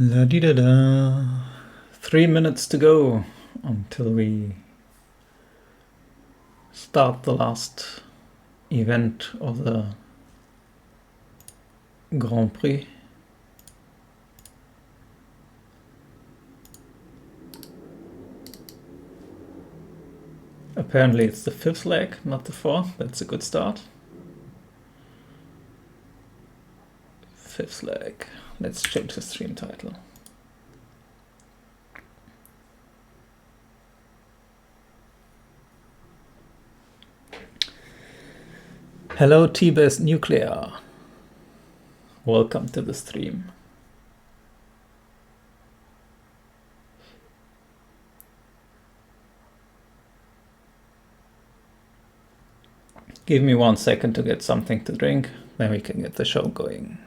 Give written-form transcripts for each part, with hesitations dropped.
La di da da. 3 minutes to go until we start the last event of the Grand Prix. Apparently it's the 5th leg, not the 4th. That's a good start. 5th leg. Let's change the stream title. Hello T-Best Nuclear. Welcome to the stream. Give me 1 second to get something to drink, then we can get the show going.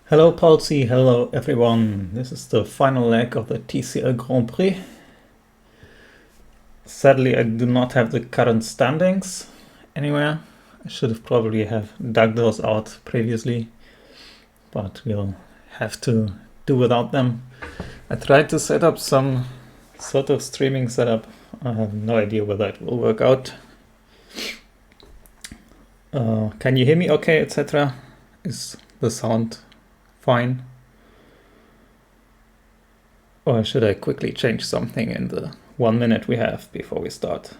Hello Palsy, hello everyone. This is the final leg of the TCL Grand Prix. Sadly, I do not have the current standings anywhere. I should have probably have dug those out previously, but we'll have to do without them. I tried to set up some sort of streaming setup. I have no idea whether it will work out. Can you hear me okay, etc.? Is the sound fine? Or should I quickly change something in the 1 minute we have before we start?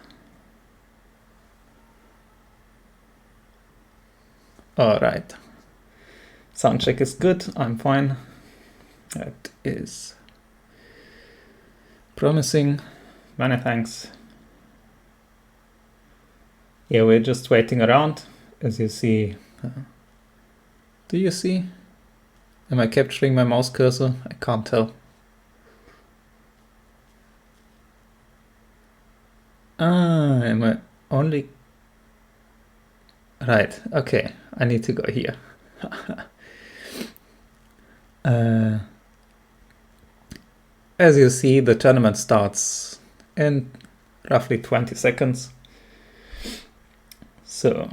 All right. Sound check is good. I'm fine. That is promising. Many thanks. Yeah, we're just waiting around. As you see, do you see? Am I capturing my mouse cursor? I can't tell. Am I only... Right, okay, I need to go here. As you see, the tournament starts in roughly 20 seconds. So,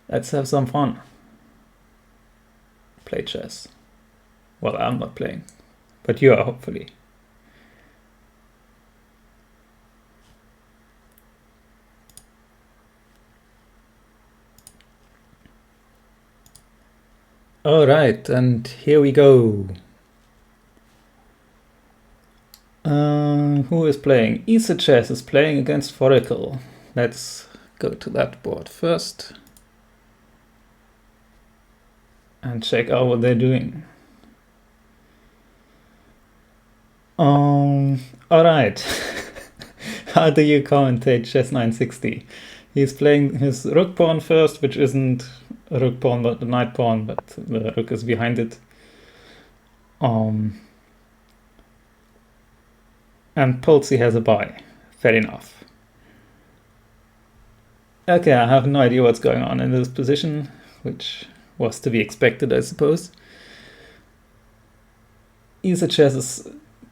let's have some fun. Play chess. Well, I'm not playing, but you are, hopefully. All right, and here we go. Who is playing? Easy Chess is playing against Foracle. Let's go to that board first and check out what they're doing. All right. How do you commentate Chess 960? He's playing his rook pawn first, which isn't a rook pawn but the knight pawn, but the rook is behind it. And Pulsey has a buy. Fair enough. Okay, I have no idea what's going on in this position, which was to be expected, I suppose. Easy Chess is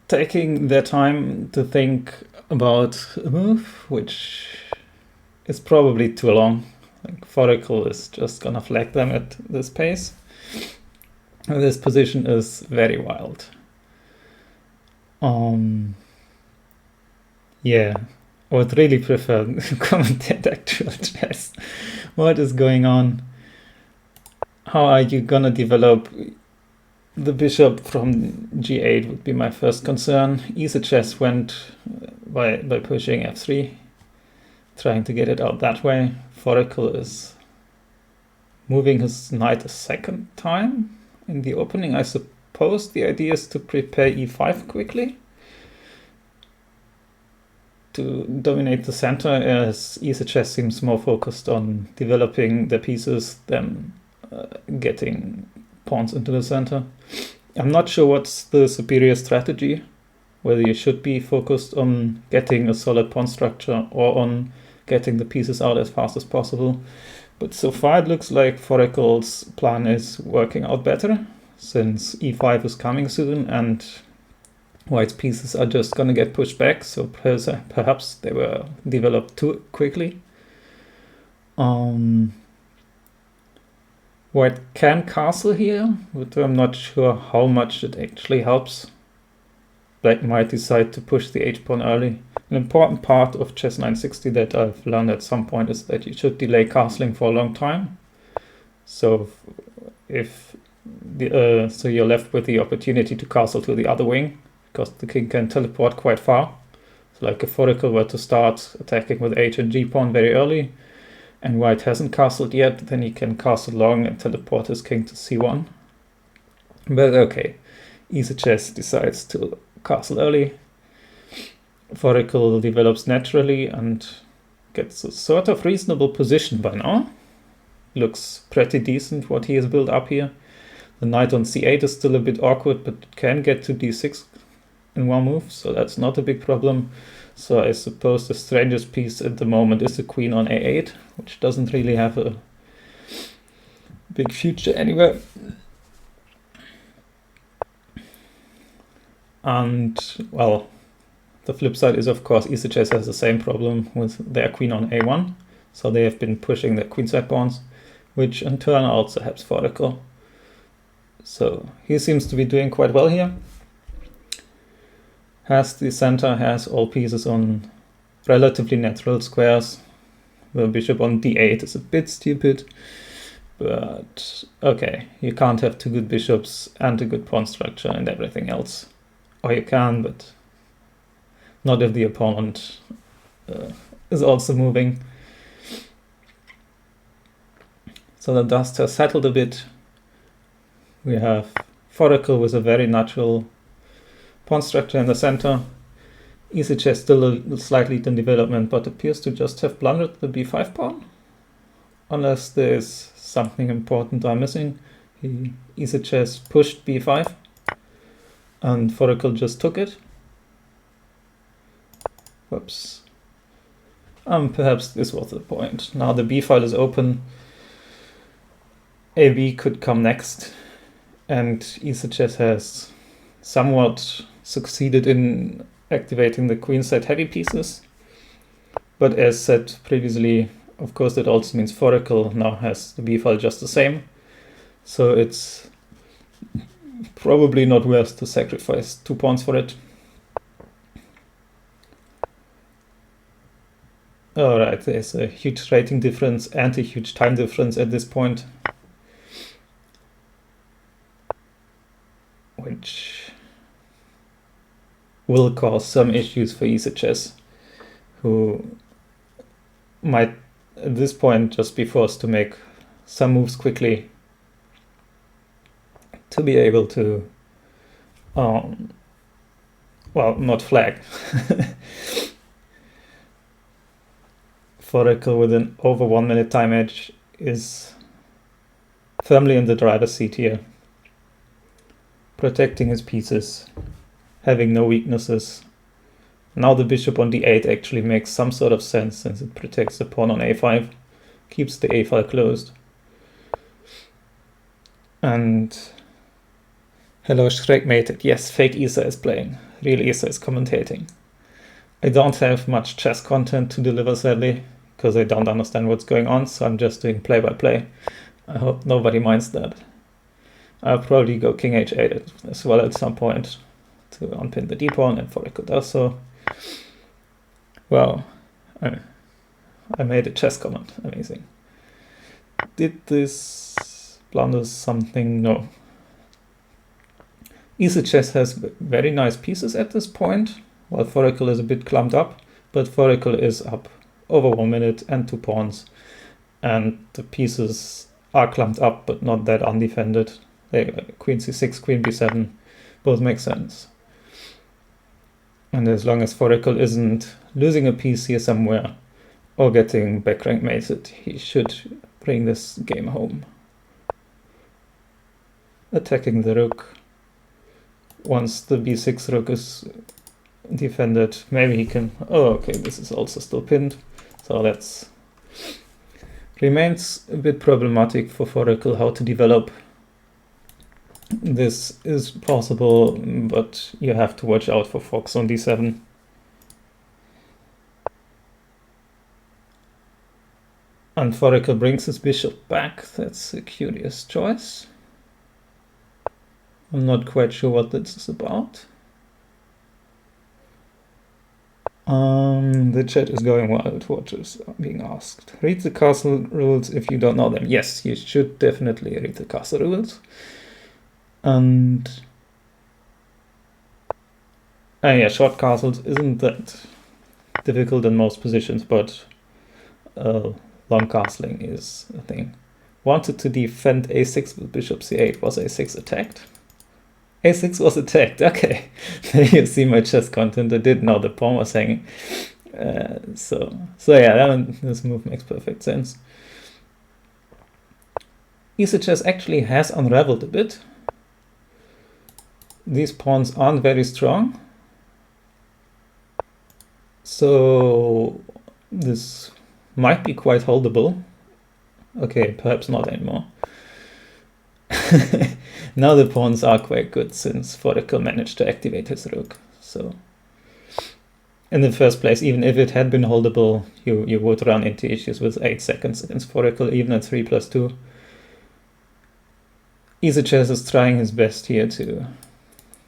taking their time to think about a move, which is probably too long. Like Foracle is just gonna flag them at this pace. And this position is very wild. Yeah, I would really prefer to commentate actual chess. What is going on? How are you gonna develop the bishop from g8 would be my first concern. Easy Chess went by pushing f3. trying to get it out that way. Foracle is moving his knight a second time in the opening. I suppose the idea is to prepare e5 quickly to dominate the center, as EasyChess seems more focused on developing the pieces than getting pawns into the center. I'm not sure what's the superior strategy, whether you should be focused on getting a solid pawn structure or on getting the pieces out as fast as possible. But so far it looks like Foracle's plan is working out better, since e5 is coming soon and White's pieces are just going to get pushed back, so perhaps they were developed too quickly. White can castle here, but I'm not sure how much it actually helps. Black might decide to push the h-pawn early. An important part of chess 960 that I've learned at some point is that you should delay castling for a long time. So so you're left with the opportunity to castle to the other wing, because the king can teleport quite far. So like if Foracle were to start attacking with h and g-pawn very early, and White hasn't castled yet, then he can castle long and teleport his king to c1. But okay, EasyChess decides to castle early. Foracle develops naturally and gets a sort of reasonable position by now. Looks pretty decent what he has built up here. The knight on c8 is still a bit awkward, but it can get to d6 in one move, so that's not a big problem. So I suppose the strangest piece at the moment is the queen on a8, which doesn't really have a big future anywhere. And, well, the flip side is, of course, EasyChess has the same problem with their queen on a1. So they have been pushing their queenside pawns, which in turn also helps Foracle. So he seems to be doing quite well here. Has the center, has all pieces on relatively natural squares. The bishop on d8 is a bit stupid, but okay, you can't have two good bishops and a good pawn structure and everything else. Or you can, but not if the opponent is also moving. So the dust has settled a bit. We have Foracle with a very natural pawn structure in the center. EasyChess still slightly in development, but appears to just have blundered the b5 pawn. Unless there's something important I'm missing. EasyChess pushed b5 and Foracle just took it. Whoops. Perhaps this was the point. Now the b file is open. AB could come next, and EasyChess has somewhat succeeded in activating the queenside heavy pieces. But as said previously, of course, that also means Foracle now has the b file just the same. So it's probably not worth to sacrifice 2 pawns for it. Alright, there's a huge rating difference and a huge time difference at this point, which will cause some issues for EasyChess, who might at this point just be forced to make some moves quickly to be able to, well, not flag. Foracle with an over 1 minute time edge is firmly in the driver's seat here, protecting his pieces, having no weaknesses. Now the bishop on d8 actually makes some sort of sense, since it protects the pawn on a5, keeps the a file closed. And hello Schreckmated, yes, fake Isa is playing, real Isa is commentating. I don't have much chess content to deliver, sadly, because I don't understand what's going on, so I'm just doing play-by-play. I hope nobody minds that. I'll probably go king h8 as well at some point to unpin the d-pawn, and Foracle does so. Well, I made a chess comment, amazing. Did this blunder something? No. EasyChess has very nice pieces at this point, while Foracle is a bit clumped up, but Foracle is up over 1 minute and 2 pawns, and the pieces are clumped up but not that undefended. Queen c6, queen b7, both make sense. And as long as Foracle isn't losing a piece here somewhere or getting backrank mated, he should bring this game home. Attacking the rook. Once the b6 rook is defended, maybe he can... Oh, okay, this is also still pinned. So that's... Remains a bit problematic for Foracle how to develop. This is possible, but you have to watch out for fox on d7. And Foracle brings his bishop back. That's a curious choice. I'm not quite sure what this is about. The chat is going wild. What is being asked? Read the castle rules if you don't know them. Yes, you should definitely read the castle rules. And yeah, short castles isn't that difficult in most positions, but long castling is a thing. Wanted to defend a6 with bishop c8. Was a6 attacked? a6 was attacked. Okay, there you see my chess content. I didn't know the pawn was hanging. So yeah, this move makes perfect sense. Easy chess actually has unraveled a bit. These pawns aren't very strong. So this might be quite holdable. Okay, perhaps not anymore. Now the pawns are quite good since Foracle managed to activate his rook. So in the first place, even if it had been holdable, you would run into issues with 8 seconds against Foracle, even at 3+2. Easy chess is trying his best here to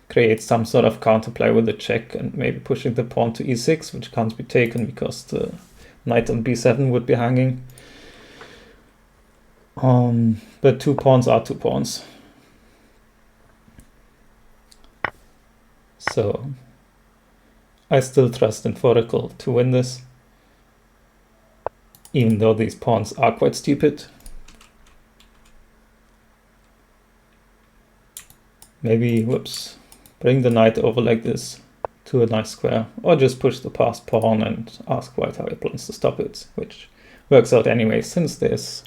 create some sort of counterplay with the check and maybe pushing the pawn to e6, which can't be taken because the knight on b7 would be hanging. But 2 pawns are 2 pawns. So I still trust in Foracle to win this, even though these pawns are quite stupid. Maybe, whoops, bring the knight over like this to a nice square, or just push the passed pawn and ask white how he plans to stop it, which works out anyway since there's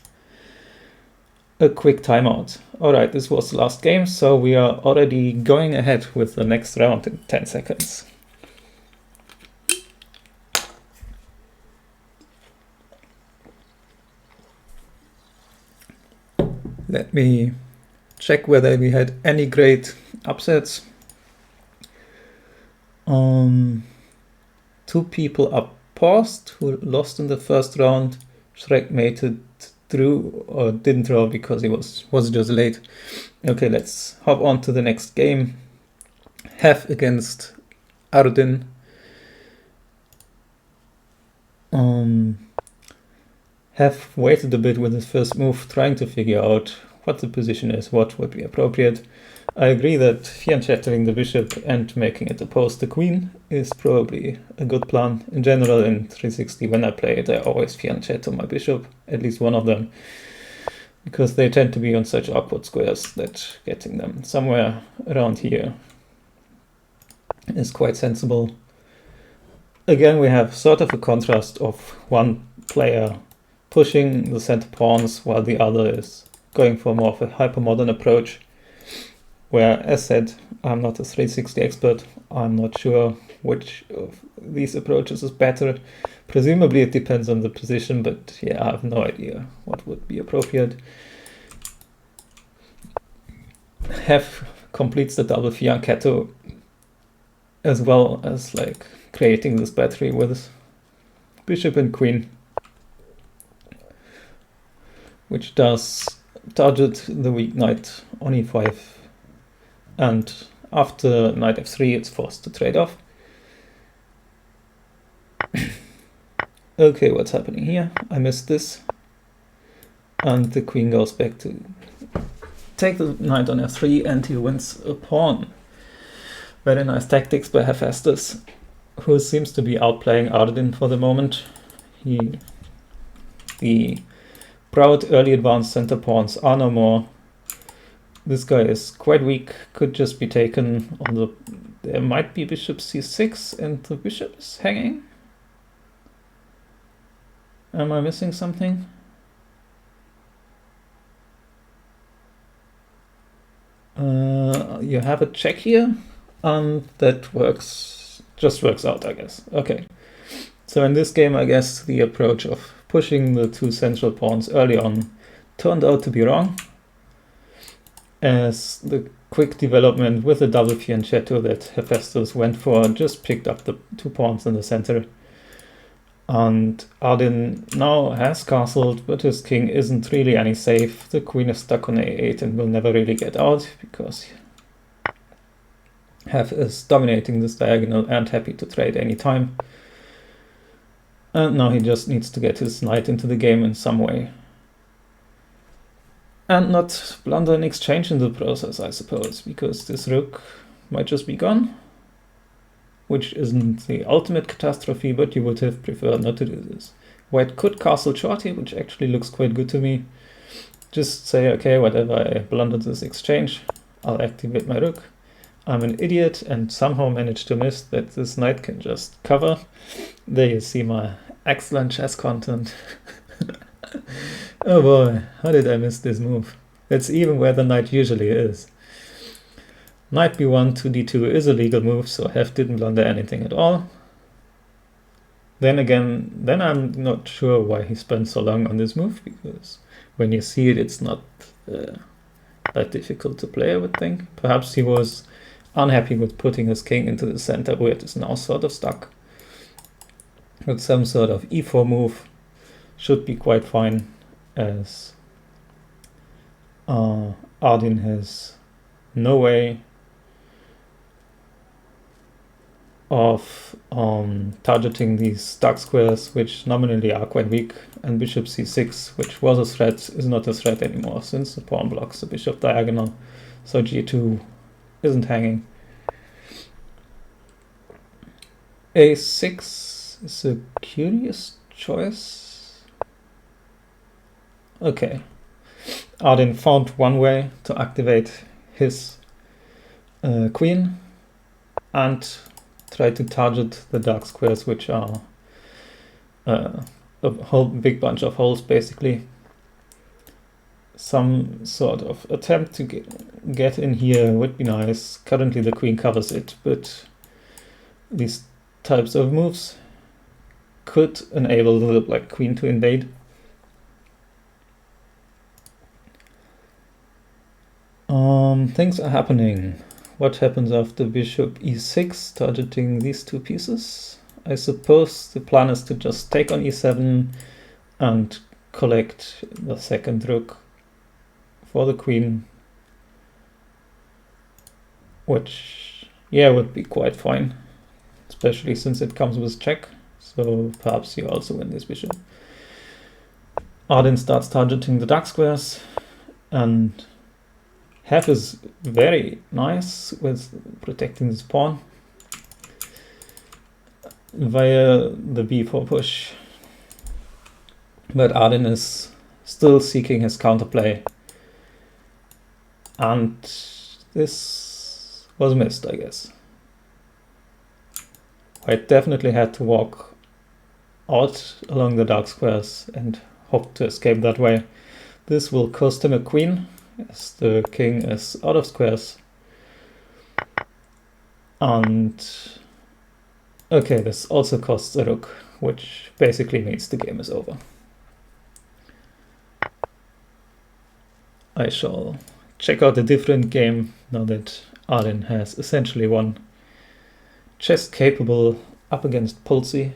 a quick timeout. Alright, this was the last game, so we are already going ahead with the next round in 10 seconds. Let me check whether we had any great upsets. 2 people are paused who lost in the first round. Shrek mated, drew, or didn't draw because he was just late. Okay, let's hop on to the next game. Hef against Ardin. Hef waited a bit with his first move, trying to figure out what the position is, what would be appropriate. I agree that fianchetting the bishop and making it oppose the queen is probably a good plan. In general, in 360, when I play it, I always fianchetto my bishop, at least one of them, because they tend to be on such awkward squares that getting them somewhere around here is quite sensible. Again, we have sort of a contrast of one player pushing the center pawns while the other is going for more of a hypermodern approach, where, as said, I'm not a 360 expert. I'm not sure which of these approaches is better. Presumably it depends on the position, but yeah, I have no idea what would be appropriate. Hef completes the double fianchetto, as well as like creating this battery with bishop and queen, which does target the weak knight on e5, and after knight f3 it's forced to trade off. Okay, what's happening here? I missed this, and the queen goes back to take the knight on f3, and he wins a pawn. Very nice tactics by Hephaestus, who seems to be outplaying Ardin for the moment. The proud early advanced center pawns are no more. This guy is quite weak, could just be taken, although there might be bishop c6 and the bishop is hanging. Am I missing something? You have a check here, and that just works out, I guess. Okay. So in this game, I guess the approach of pushing the two central pawns early on turned out to be wrong, as the quick development with the double fianchetto that Hephaestus went for just picked up the 2 pawns in the center. And Ardyn now has castled, but his king isn't really any safe. The queen is stuck on a8 and will never really get out, because Hef is dominating this diagonal and happy to trade any time. And now he just needs to get his knight into the game in some way. And not blunder an exchange in the process, I suppose, because this rook might just be gone. Which isn't the ultimate catastrophe, but you would have preferred not to do this. White could castle shorty, which actually looks quite good to me. Just say, okay, whatever, I blundered this exchange, I'll activate my rook. I'm an idiot and somehow managed to miss that this knight can just cover. There you see my excellent chess content. Oh boy, how did I miss this move? That's even where the knight usually is. Knight b1 to d2 is a legal move, so Hef didn't blunder anything at all. Then again, I'm not sure why he spent so long on this move, because when you see it, it's not that difficult to play, I would think. Perhaps he was unhappy with putting his king into the center, where it is now sort of stuck. But some sort of e4 move should be quite fine, as Ardyn has no way of targeting these dark squares, which nominally are quite weak, and bishop c6, which was a threat, is not a threat anymore, since the pawn blocks the bishop diagonal, so g2 isn't hanging. a6 is a curious choice. Okay, Ardyn found one way to activate his queen, and try to target the dark squares, which are a whole big bunch of holes, basically. Some sort of attempt to get in here would be nice. Currently the queen covers it, but these types of moves could enable the black queen to invade. Things are happening. What happens after bishop e6, targeting these 2 pieces? I suppose the plan is to just take on e7 and collect the second rook for the queen, which, yeah, would be quite fine, especially since it comes with check, so perhaps you also win this bishop. Ardyn starts targeting the dark squares, and Hef is very nice with protecting this pawn via the b4 push, but Ardyn is still seeking his counterplay, and this was missed, I guess. White definitely had to walk out along the dark squares and hope to escape that way. This will cost him a queen, as the king is out of squares. And okay, this also costs a rook, which basically means the game is over. I shall check out a different game now that Ardyn has essentially won. Chess capable up against Prix.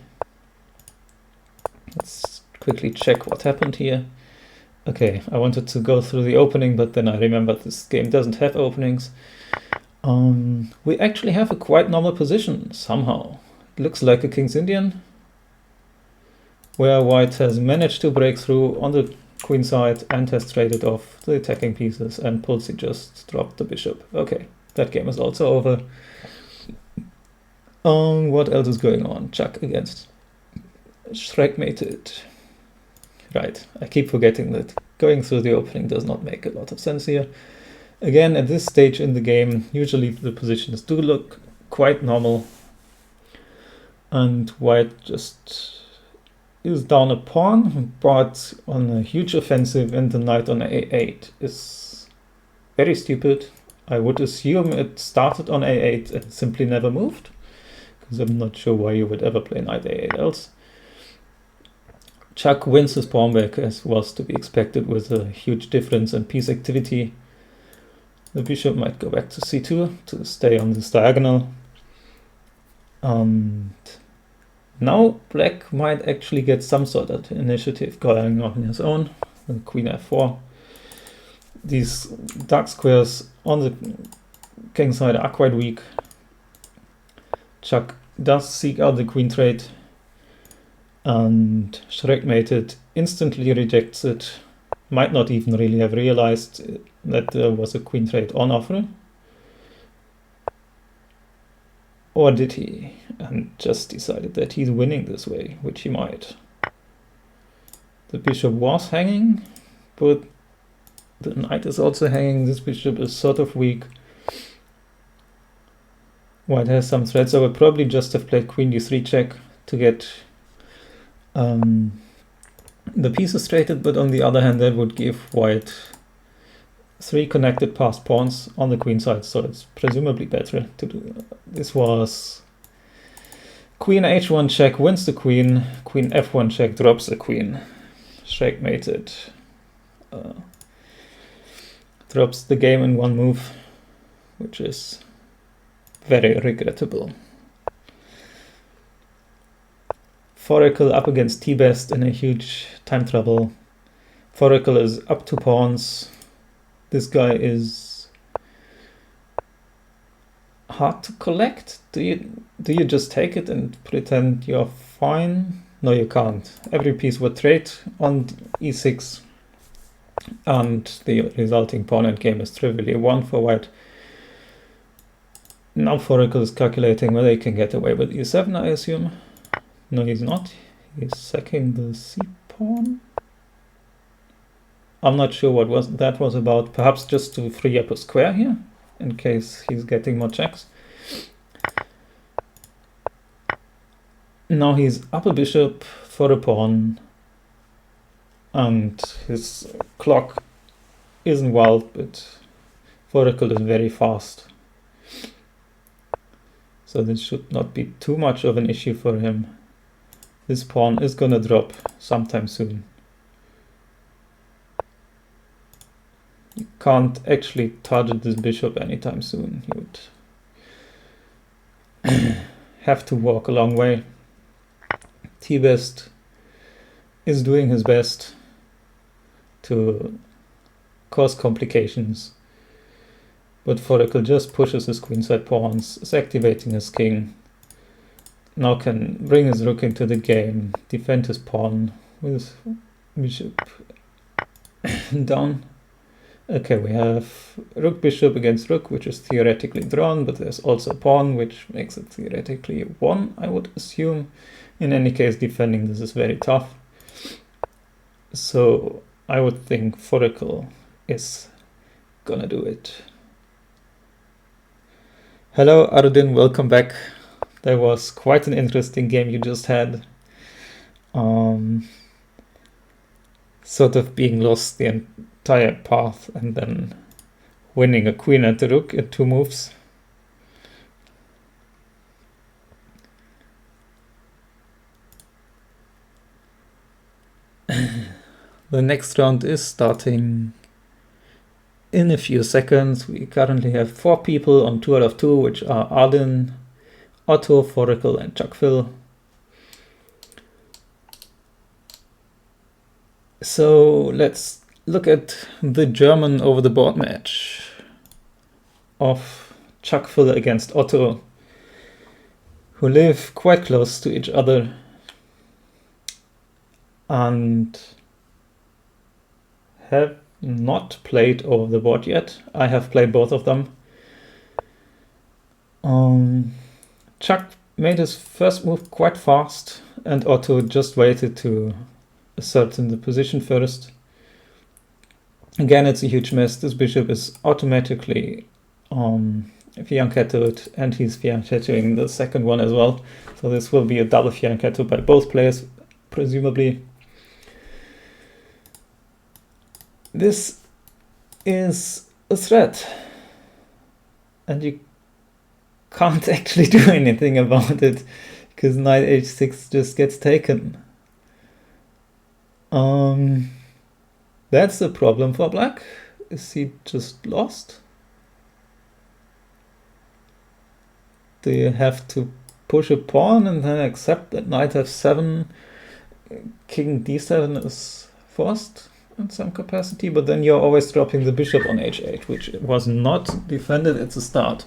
Let's quickly check what happened here. Okay, I wanted to go through the opening, but then I remembered this game doesn't have openings. We actually have a quite normal position, somehow. It looks like a King's Indian, where White has managed to break through on the queen side and has traded off the attacking pieces, and Prix just dropped the bishop. Okay, that game is also over. What else is going on? Chuck against Checkmated. Right, I keep forgetting that going through the opening does not make a lot of sense here. Again, at this stage in the game, usually the positions do look quite normal. And white just is down a pawn, but on a huge offensive, and the knight on a8 is very stupid. I would assume it started on a8 and simply never moved, because I'm not sure why you would ever play knight a8 else. Chuck wins his pawn back, as was to be expected with a huge difference in piece activity. The bishop might go back to c2 to stay on this diagonal. And now black might actually get some sort of initiative going on his own. The queen f4. These dark squares on the king side are quite weak. Chuck does seek out the queen trade, and Checkmated instantly rejects it. Might not even really have realized that there was a queen trade on offer. Or did he? And just decided that he's winning this way, which he might. The bishop was hanging, but the knight is also hanging. This bishop is sort of weak. White has some threats. I would probably just have played queen d3 check to get the pieces straightened, but on the other hand, that would give white 3 connected passed pawns on the queen side, so it's presumably better to do. This was queen h1 check wins the queen, queen f1 check drops the queen, checkmated, drops the game in one move, which is very regrettable. Foracle up against T-Best in a huge time trouble. Foracle is up 2 pawns. This guy is hard to collect. Do you just take it and pretend you're fine? No, you can't. Every piece would trade on e6, and the resulting pawn endgame is trivially 1 for white. Now Foracle is calculating whether he can get away with e7, I assume. No, he's not. He's sacking the c pawn. I'm not sure what that was about. Perhaps just to free up a square here, in case he's getting more checks. Now he's up a bishop for a pawn, and his clock isn't wild, but Foracle is very fast. So this should not be too much of an issue for him. This pawn is gonna drop sometime soon. You can't actually target this bishop anytime soon. You would have to walk a long way. T-Best is doing his best to cause complications, but Foracle just pushes his queenside pawns, is activating his king. Now can bring his rook into the game, defend his pawn with bishop down. Okay, we have rook bishop against rook, which is theoretically drawn, but there's also a pawn, which makes it theoretically 1, I would assume. In any case, defending this is very tough. So I would think Foracle is gonna do it. Hello Arudin, welcome back. That was quite an interesting game you just had. Sort of being lost the entire path and then winning a queen and a rook in 2 moves. The next round is starting in a few seconds. We currently have 4 people on 2 out of 2, which are Arden, Otto, Foracle, and Chuckville. So let's look at the German over the board match of Chuckville against Otto, who live quite close to each other and have not played over the board yet. I have played both of them. Chuck made his first move quite fast, and Otto just waited to ascertain the position first. Again, it's a huge mess. This bishop is automatically fianchettoed, and he's fianchettoing the second one as well. So this will be a double fianchetto by both players, presumably. This is a threat, and you can't actually do anything about it because knight h6 just gets taken. That's the problem for black. Is he just lost? Do you have to push a pawn and then accept that knight f7, king d7 is forced in some capacity, but then you're always dropping the bishop on h8, which was not defended at the start.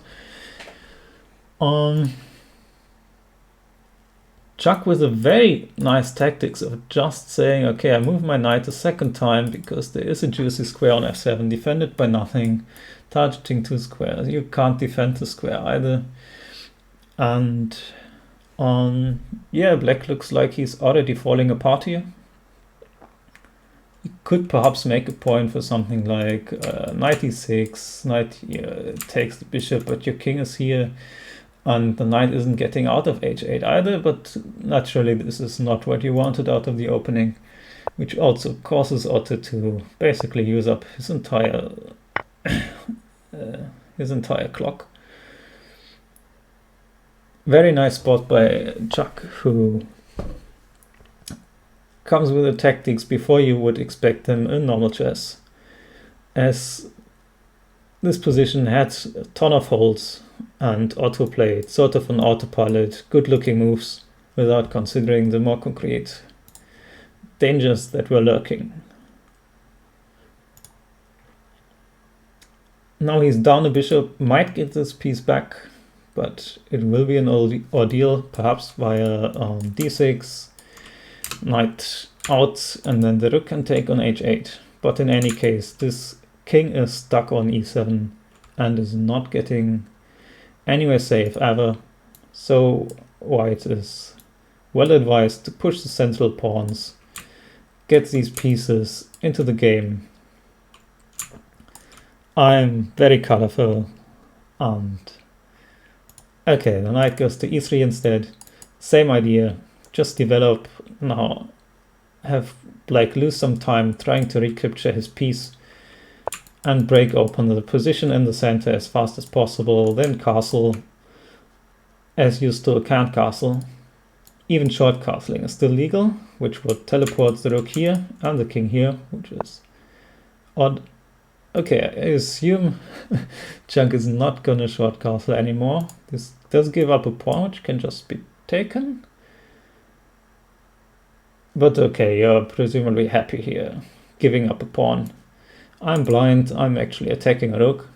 Chuck with a very nice tactics of just saying, okay, I move my knight a second time because there is a juicy square on f7 defended by nothing, targeting two squares. You can't defend the square either. And yeah, black looks like he's already falling apart here. You could perhaps make a point for something like knight e6, knight takes the bishop, but your king is here. And the knight isn't getting out of h8 either, but naturally this is not what you wanted out of the opening, which also causes Otto to basically use up his entire clock. Very nice spot by Chuck, who comes with the tactics before you would expect them in normal chess, as this position had a ton of holes, and Otto played sort of on autopilot, good-looking moves without considering the more concrete dangers that were lurking. Now he's down a bishop, might get this piece back, but it will be an ordeal, perhaps via d6, knight out, and then the rook can take on h8. But in any case, this king is stuck on e7 and is not getting anywhere safe ever, so white is well advised to push the central pawns, get these pieces into the game. I'm very colorful, and okay, the knight goes to e3 instead. Same idea, just develop now, have black lose some time trying to recapture his piece and break open the position in the center as fast as possible, then castle, as you still can't castle. Even short castling is still legal, which would teleport the rook here and the king here, which is odd. Okay, I assume Chunk is not gonna short castle anymore. This does give up a pawn, which can just be taken. But okay, you're presumably happy here, giving up a pawn. I'm blind, I'm actually attacking a rook.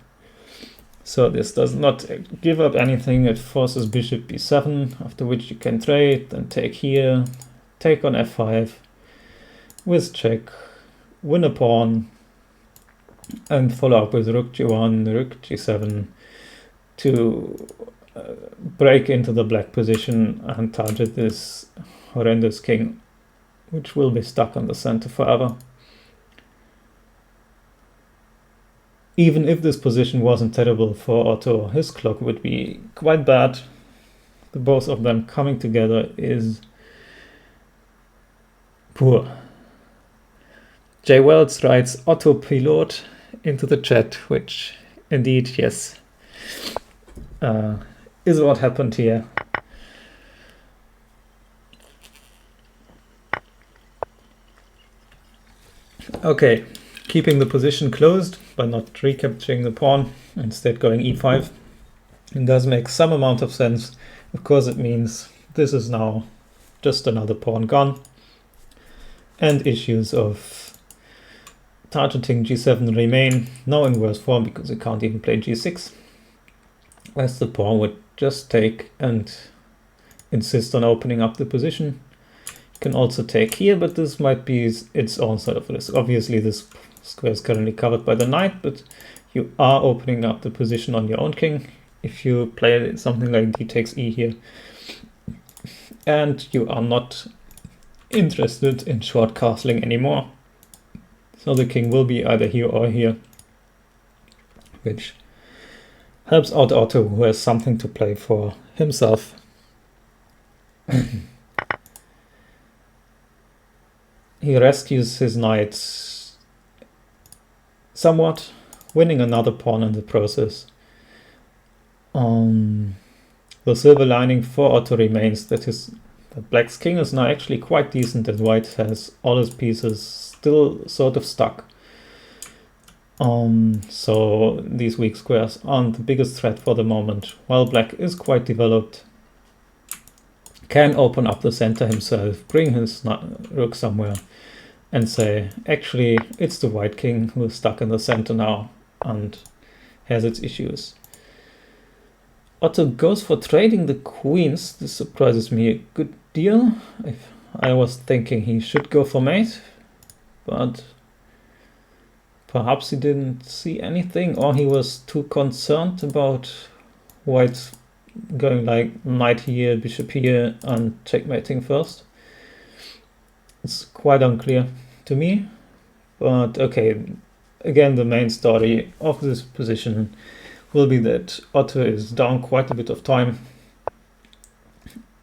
So this does not give up anything, it forces bishop b7, after which you can trade, then take here, take on f5, with check, win a pawn, and follow up with rook g1, rook g7 to break into the black position and target this horrendous king, which will be stuck on the center forever. Even if this position wasn't terrible for Otto, his clock would be quite bad. The both of them coming together is poor. Jay Wells writes autopilot into the chat, which indeed, yes, is what happened here. Okay, keeping the position closed by not recapturing the pawn, instead going e5. It does make some amount of sense. Of course, it means this is now just another pawn gone, and issues of targeting g7 remain, now in worse form because you can't even play g6, as the pawn would just take and insist on opening up the position. You can also take here, but this might be its own sort of risk. Obviously this square is currently covered by the knight, but you are opening up the position on your own king if you play something like d takes e here. and you are not interested in short castling anymore. So the king will be either here or here, which helps out Otto, who has something to play for himself. He rescues his knight somewhat, winning another pawn in the process. The silver lining for Otto remains that Black's king is now actually quite decent, and White has all his pieces still sort of stuck. So these weak squares aren't the biggest threat for the moment, while Black is quite developed, can open up the center himself, bring his rook somewhere, and say, actually, it's the White king who is stuck in the center now and has its issues. Otto goes for trading the queens. This surprises me a good deal. I was thinking he should go for mate, but perhaps he didn't see anything, or he was too concerned about White going like knight here, bishop here, and checkmating first. It's quite unclear to me, but okay. Again, the main story of this position will be that Otto is down quite a bit of time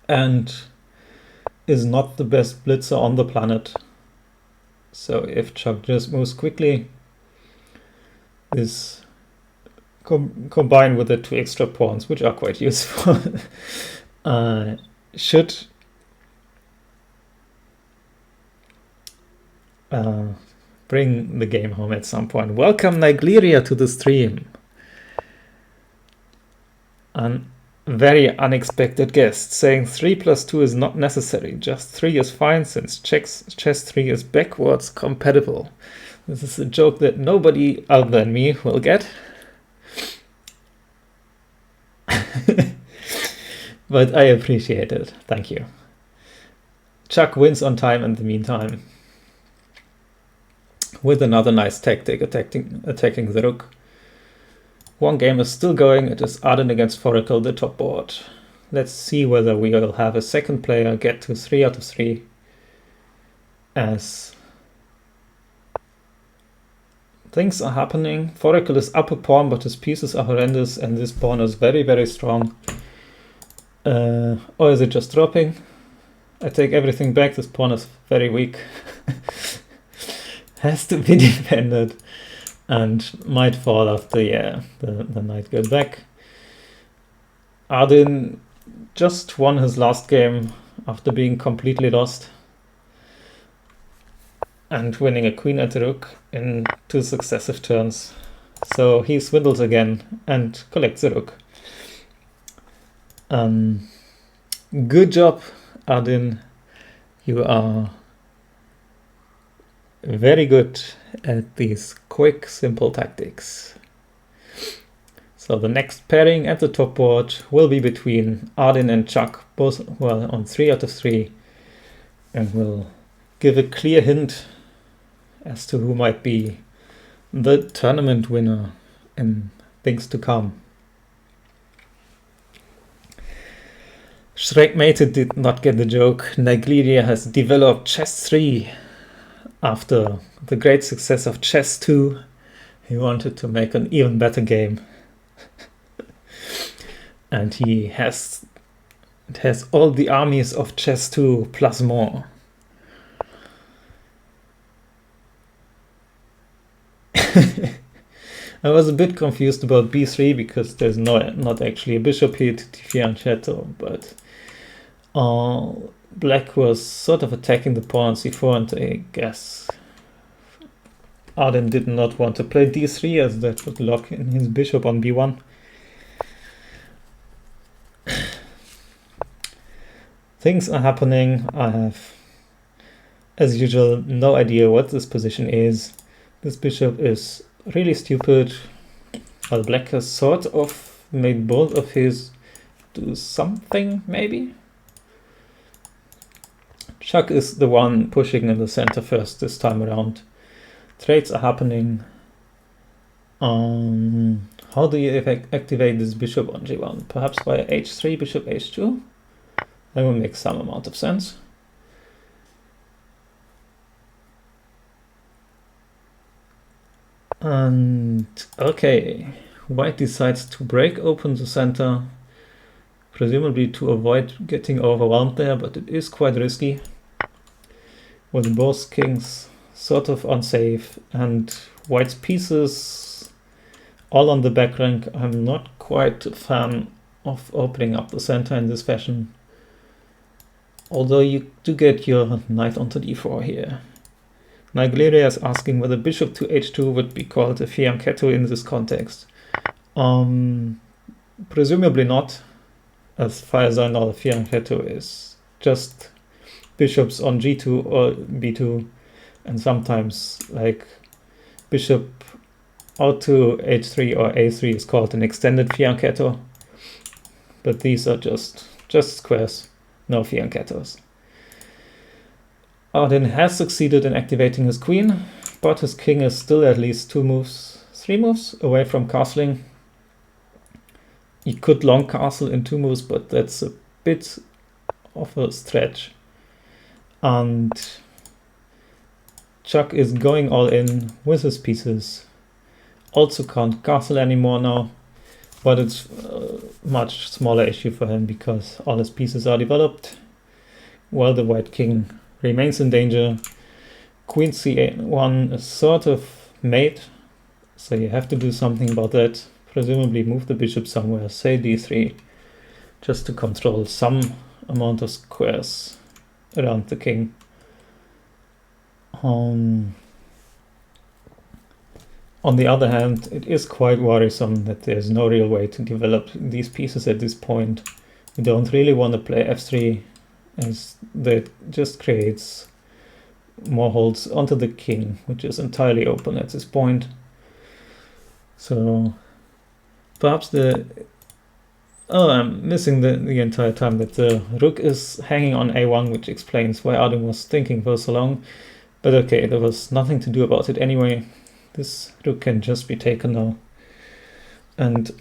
and is not the best blitzer on the planet. So if Chuck just moves quickly, this combined with the 2 extra pawns, which are quite useful, should bring the game home at some point. Welcome Nigleria to the stream. A very unexpected guest saying 3 + 2 is not necessary, just 3 is fine since chess 3 is backwards compatible. This is a joke that nobody other than me will get. But I appreciate it. Thank you. Chuck wins on time in the meantime with another nice tactic, attacking the rook. One game is still going. It is Arden against Foracle, the top board. Let's see whether we will have a second player get to 3 out of 3, as things are happening. Foracle is up a pawn, but his pieces are horrendous, and this pawn is very, very strong. Or is it just dropping? I take everything back. This pawn is very weak. Has to be defended. And might fall after, the knight goes back. Arden just won his last game after being completely lost and winning a queen and a rook in 2 successive turns. So he swindles again and collects a rook. Good job, Arden. You are very good at these quick, simple tactics. So the next pairing at the top board will be between Arden and Chuck, both on 3 out of 3, and will give a clear hint as to who might be the tournament winner in things to come. Schreckmated did not get the joke. Nigleria has developed chess 3 after the great success of chess 2. He wanted to make an even better game. And it has all the armies of chess 2 plus more. I was a bit confused about b3 because there's not actually a bishop here to differentiate, but Black was sort of attacking the pawn on c4, and I guess Arden did not want to play d3 as that would lock in his bishop on b1. Things are happening. I have, as usual, no idea what this position is. This bishop is really stupid. Well, Black has sort of made both of his do something, maybe? Chuck is the one pushing in the center first this time around. Trades are happening. How do you activate this bishop on g1? Perhaps by h3, bishop h2? That will make some amount of sense. And okay, white decides to break open the center, presumably to avoid getting overwhelmed there, but it is quite risky with both kings sort of unsafe and white's pieces all on the back rank. I'm not quite a fan of opening up the center in this fashion, although you do get your knight onto d4 here. Nigleria is asking whether bishop to h2 would be called a fianchetto in this context. Presumably not, as far as I know, the fianchetto is just bishops on g2 or b2, and sometimes like bishop out to h3 or a3 is called an extended fianchetto, but these are just squares, no fianchettos. Arden has succeeded in activating his queen, but his king is still at least 3 moves away from castling. He could long castle in 2 moves, but that's a bit of a stretch. And Chuck is going all in with his pieces. Also can't castle anymore now, but it's a much smaller issue for him because all his pieces are developed, while the white king remains in danger. Queen c1 is sort of made, so you have to do something about that. Presumably move the bishop somewhere, say d3, just to control some amount of squares around the king. On the other hand, it is quite worrisome that there's no real way to develop these pieces at this point. We don't really want to play f3, as that just creates more holes onto the king, which is entirely open at this point. So perhaps I'm missing the entire time that the rook is hanging on a1, which explains why Arden was thinking for so long. But okay, there was nothing to do about it anyway. This rook can just be taken now. And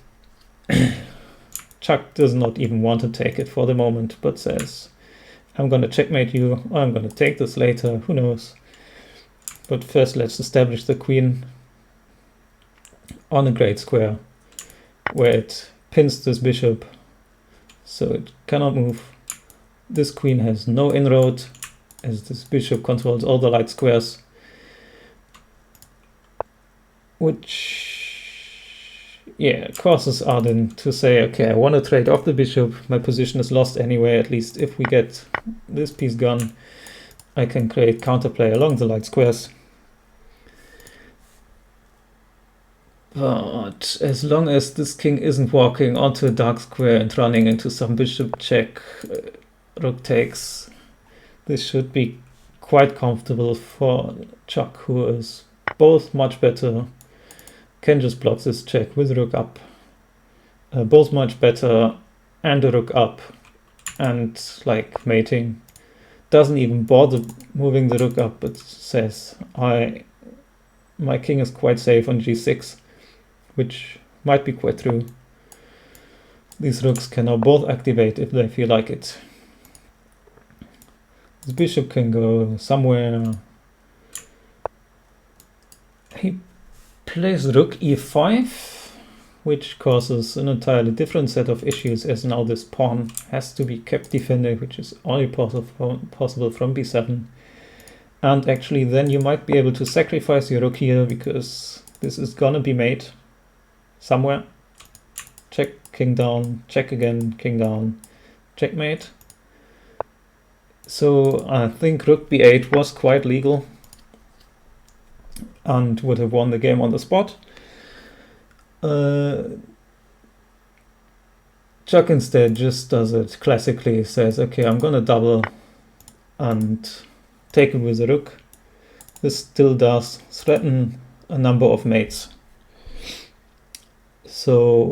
Chuck does not even want to take it for the moment, but says, I'm going to checkmate you, or I'm going to take this later, who knows. But first let's establish the queen on a great square, where it pins this bishop, so it cannot move. This queen has no inroad, as this bishop controls all the light squares, which causes Arden to say, okay, I want to trade off the bishop, my position is lost anyway. At least if we get this piece gone, I can create counterplay along the light squares. But as long as this king isn't walking onto a dark square and running into some bishop check, rook takes, this should be quite comfortable for Chuck, who is both much better, can just block this check with rook up, both much better, and a rook up, and like mating. Doesn't even bother moving the rook up, but says, my king is quite safe on g6, which might be quite true. These rooks can now both activate if they feel like it. This bishop can go somewhere. He plays rook e5, which causes an entirely different set of issues, as now this pawn has to be kept defended, which is only possible from b7. And actually then you might be able to sacrifice your rook here, because this is gonna be mate somewhere. Check, king down, check again, king down, checkmate. So I think rook b8 was quite legal and would have won the game on the spot. Chuck instead just does it classically, says, okay, I'm gonna double and take it with a rook. This still does threaten a number of mates. So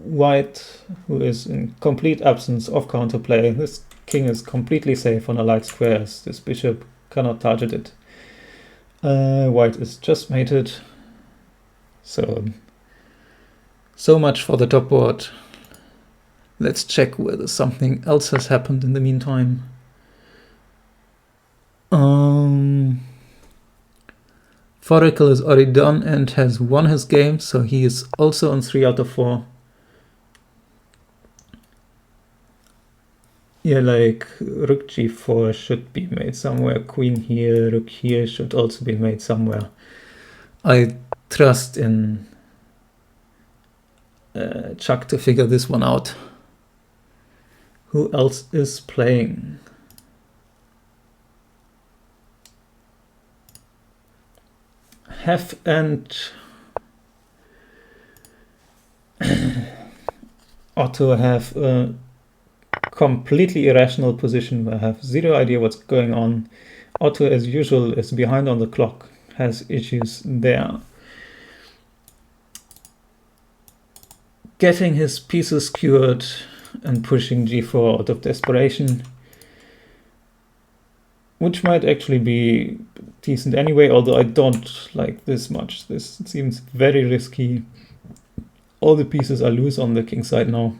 white, who is in complete absence of counterplay, this king is completely safe on a light square, as this bishop cannot target it. White is just mated. So much for the top board. Let's check whether something else has happened in the meantime. Foracle is already done and has won his game, so he is also on 3 out of 4. Yeah, like rook g4 should be made somewhere, queen here, rook here should also be made somewhere. I trust in Chuck to figure this one out. Who else is playing? Hef and Otto have a completely irrational position. I have zero idea what's going on. Otto, as usual, is behind on the clock, has issues there. Getting his pieces cured and pushing g4 out of desperation, which might actually be decent anyway, although I don't like this much. This seems very risky. All the pieces are loose on the king side now.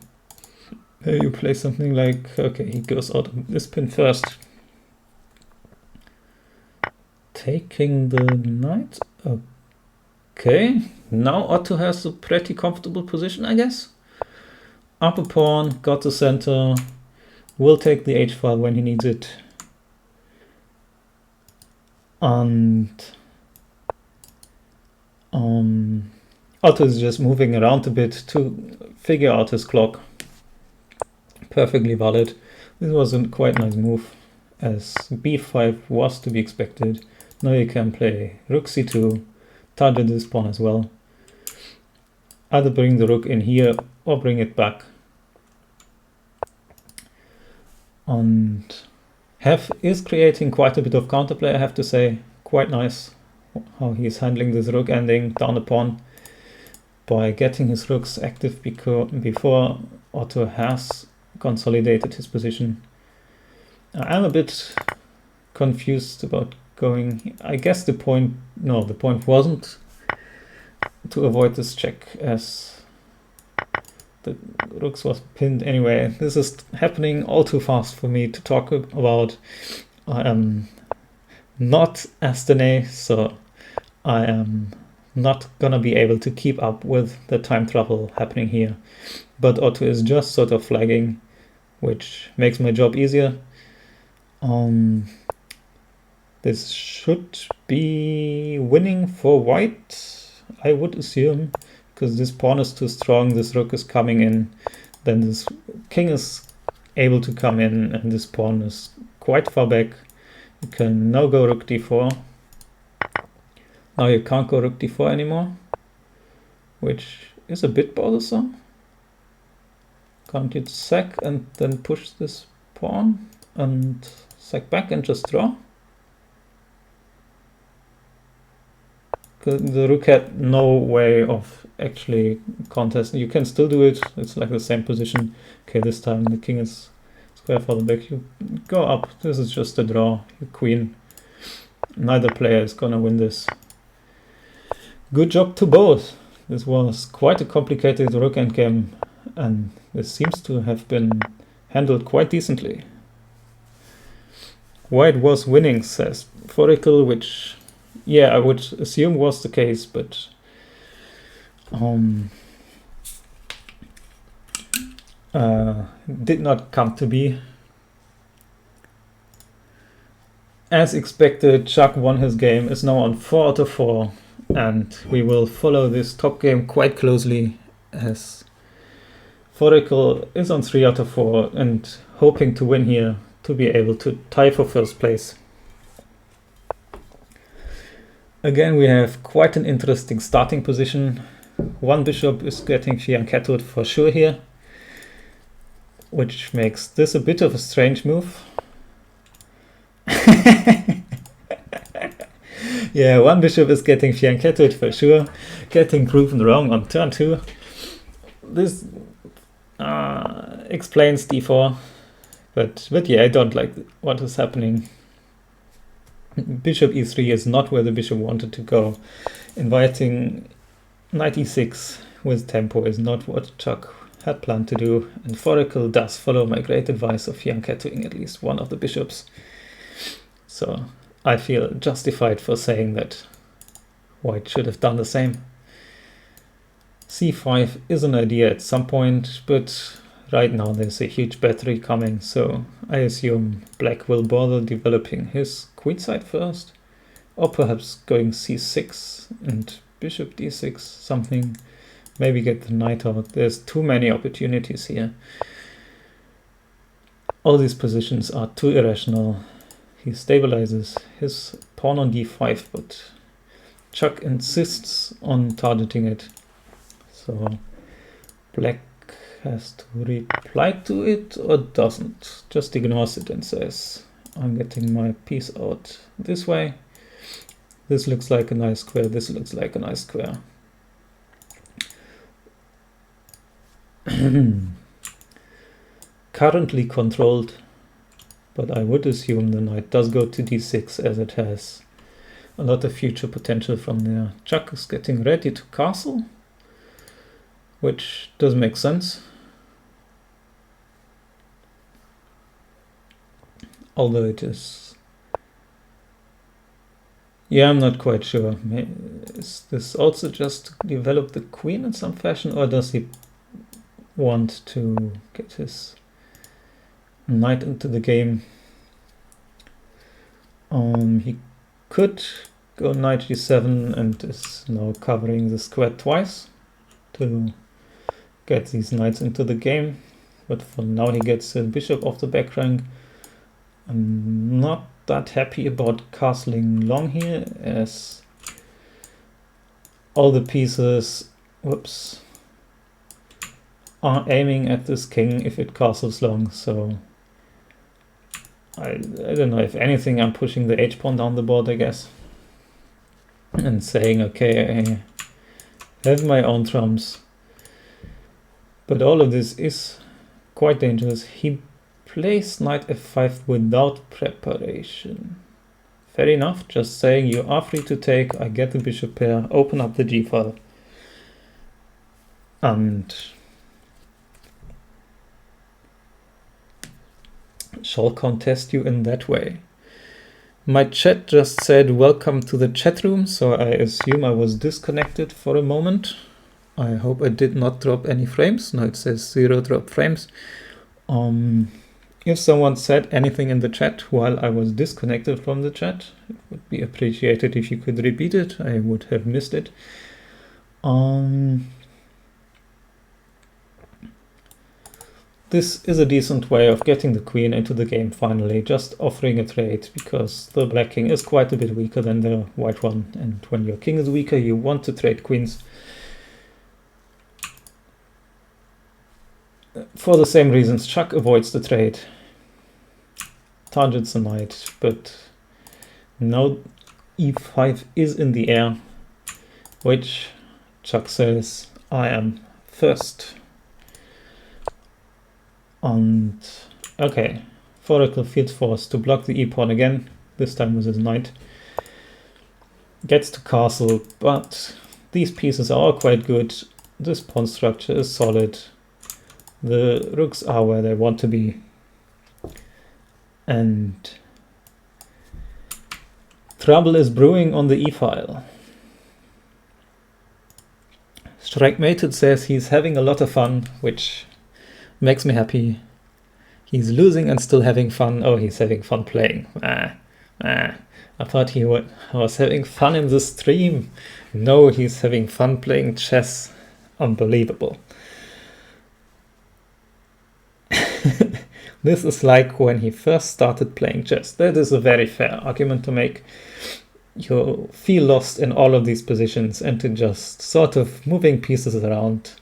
You play something like, okay, he goes out of this pin first. Taking the knight. Okay, now Otto has a pretty comfortable position, I guess. Up a pawn, got the center, will take the h file when he needs it. And Otto is just moving around a bit to figure out his clock. Perfectly valid. This was a quite nice move, as b5 was to be expected. Now you can play rook c2, target this pawn as well. Either bring the rook in here or bring it back. And Hef is creating quite a bit of counterplay, I have to say. Quite nice how he's handling this rook ending down a pawn by getting his rooks active before Otto has consolidated his position. I'm a bit confused about going. I guess the point wasn't to avoid this check, as the rooks was pinned anyway. This is happening all too fast for me to talk about. I am not Astane, so I am not gonna be able to keep up with the time travel happening here. But Otto is just sort of flagging, which makes my job easier. This should be winning for white, I would assume, because this pawn is too strong, this rook is coming in, then this king is able to come in, and this pawn is quite far back. You can now go rook d4. Now you can't go rook d4 anymore, which is a bit bothersome. Can't you sack and then push this pawn and sack back and just draw? The rook had no way of actually contesting. You can still do it. It's like the same position. Okay, this time the king is square further back. You go up. This is just a draw. You queen. Neither player is gonna win this. Good job to both. This was quite a complicated rook endgame, and this seems to have been handled quite decently. White was winning, says Foracle, which, yeah, I would assume was the case, but did not come to be. As expected, Chuck won his game, is now on 4 out of 4, and we will follow this top game quite closely, as Foracle is on 3 out of 4 and hoping to win here to be able to tie for first place. Again, we have quite an interesting starting position. One bishop is getting fianchettoed for sure here, which makes this a bit of a strange move. Yeah, one bishop is getting fianchettoed for sure, getting proven wrong on turn 2. This explains d4, but yeah, I don't like what is happening. Bishop e3 is not where the bishop wanted to go. Inviting knight e6 with tempo is not what Chuck had planned to do, and Foracle does follow my great advice of fianchettoing at least one of the bishops. So I feel justified for saying that white should have done the same. c5 is an idea at some point, but right now there's a huge battery coming, so I assume black will bother developing his queenside first, or perhaps going c6 and bishop d6, something. Maybe get the knight out. There's too many opportunities here. All these positions are too irrational. He stabilizes his pawn on d5, but Chuck insists on targeting it. So black has to reply to it or doesn't. Just ignores it and says, I'm getting my piece out this way. This looks like a nice square. This looks like a nice square. Currently controlled, but I would assume the knight does go to d6 as it has a lot of future potential from there. Chuck is getting ready to castle, which does make sense. Although it is... Yeah, I'm not quite sure. Is this also just to develop the queen in some fashion, or does he want to get his knight into the game? He could go knight g7 and is now covering the square twice to get these knights into the game, but for now he gets a bishop off the back rank. I'm not that happy about castling long here, as all the pieces, whoops, are aiming at this king if it castles long, so I don't know, if anything I'm pushing the h-pawn down the board, I guess, and saying, okay, I have my own trumps, but all of this is quite dangerous. He plays knight f5 without preparation. Fair enough, just saying you are free to take, I get the bishop pair, open up the g-file, and shall contest you in that way. My chat just said welcome to the chat room, so I assume I was disconnected for a moment. I hope I did not drop any frames. No, it says 0 drop frames. If someone said anything in the chat while I was disconnected from the chat, it would be appreciated if you could repeat it. I would have missed it. This is a decent way of getting the queen into the game finally, just offering a trade, because the black king is quite a bit weaker than the white one, and when your king is weaker you want to trade queens. For the same reasons, Chuck avoids the trade, targets the knight, but now e5 is in the air, which Chuck says, I am first. And okay, Foracle feels forced to block the e-pawn again, this time with his knight. Gets to castle, but these pieces are all quite good. This pawn structure is solid. The rooks are where they want to be. And trouble is brewing on the e-file. Strikemated says he's having a lot of fun, which makes me happy. He's losing and still having fun. Oh, he's having fun playing. I thought he was having fun in the stream. No, he's having fun playing chess. Unbelievable. This is like when he first started playing chess. That is a very fair argument to make. You feel lost in all of these positions and to just sort of moving pieces around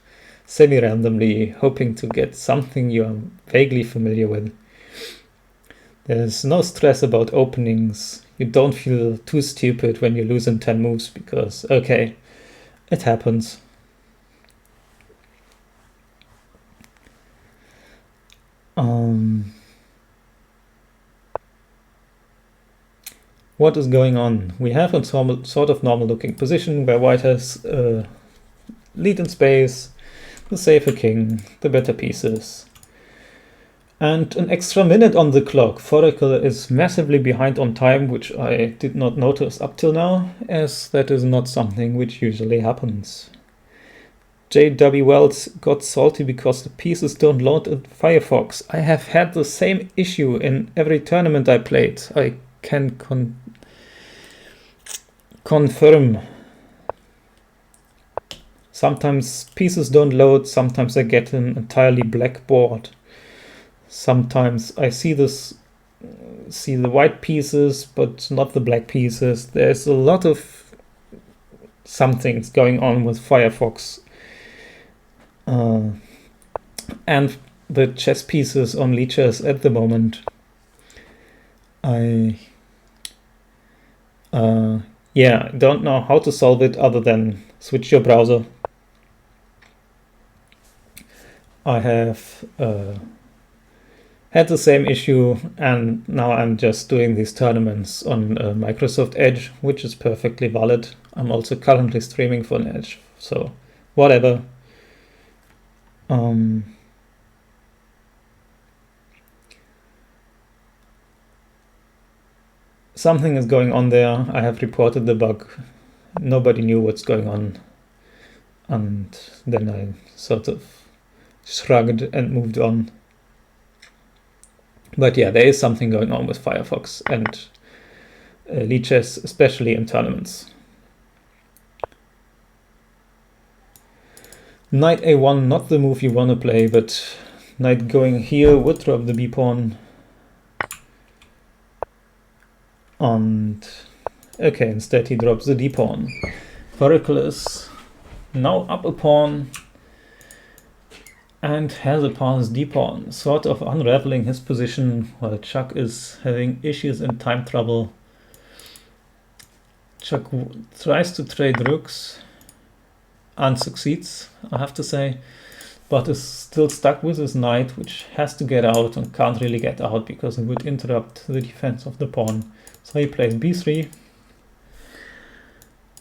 semi-randomly, hoping to get something you are vaguely familiar with. There's no stress about openings. You don't feel too stupid when you lose in 10 moves because, okay, it happens. What is going on? We have a sort of normal looking position where white has lead in space. the safer king, the better pieces. And an extra minute on the clock. Foraker is massively behind on time, which I did not notice up till now, as that is not something which usually happens. J.W. Wells got salty because the pieces don't load in Firefox. I have had the same issue in every tournament I played. I can confirm. Sometimes pieces don't load, sometimes I get an entirely black board. Sometimes I see the white pieces, but not the black pieces. There's a lot of something's going on with Firefox. And the chess pieces on Lichess at the moment. I don't know how to solve it other than switch your browser. I have had the same issue, and now I'm just doing these tournaments on Microsoft Edge, which is perfectly valid. I'm also currently streaming for an Edge, so whatever. Something is going on there. I have reported the bug. Nobody knew what's going on. And then I sort of shrugged and moved on. But yeah, there is something going on with Firefox and Lichess, especially in tournaments. Knight a1, not the move you want to play, but knight going here would drop the b-pawn. And okay, instead he drops the d-pawn. Foraker is now up a pawn and has a pawn's d-pawn, sort of unraveling his position while Chuck is having issues and time trouble. Chuck tries to trade rooks and succeeds, I have to say, but is still stuck with his knight, which has to get out and can't really get out because it would interrupt the defense of the pawn. So he plays b3.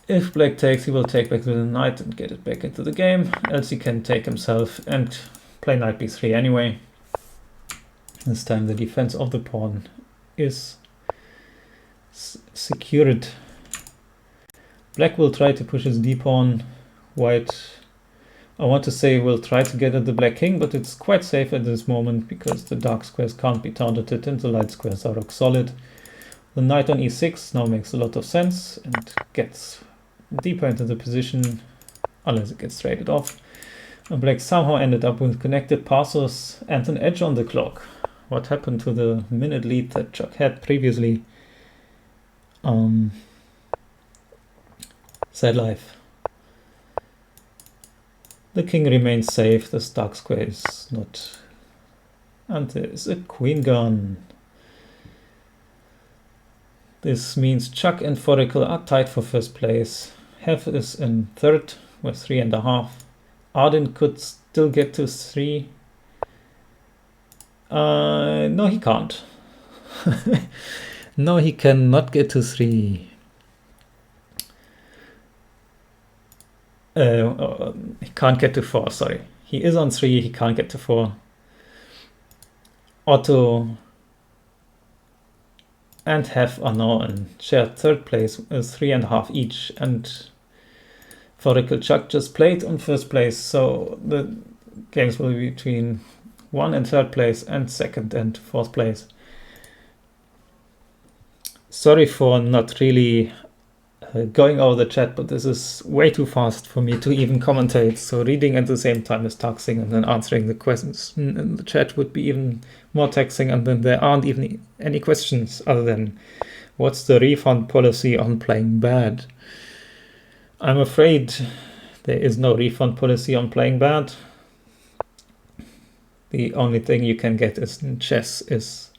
If black takes, he will take back the knight and get it back into the game, else he can take himself and play knight b3 anyway. This time the defense of the pawn is secured. Black will try to push his d-pawn. White, I want to say, will try to get at the black king, but it's quite safe at this moment because the dark squares can't be targeted and the light squares are rock solid. The knight on e6 now makes a lot of sense and gets deeper into the position, unless it gets traded off. And black somehow ended up with connected passes and an edge on the clock. What happened to the minute lead that Chuck had previously? Sad life. The king remains safe, the dark square is not. And there's a queen gone. This means Chuck and Foraker are tied for first place. Hef is in third with 3.5. Arden could still get to 3. No, he can't. No, he cannot get to 3. He can't get to 4, sorry. He is on 3, he can't get to 4. Otto and Hef are now in shared third place with 3.5 each, and Foraker Chuck just played on first place, so the games will be between 1 and 3rd place and 2nd and 4th place. Sorry for not really going over the chat, but this is way too fast for me to even commentate, so reading at the same time is taxing, and then answering the questions in the chat would be even more taxing, and then there aren't even any questions other than what's the refund policy on playing bad. I'm afraid there is no refund policy on playing bad. The only thing you can get is in chess is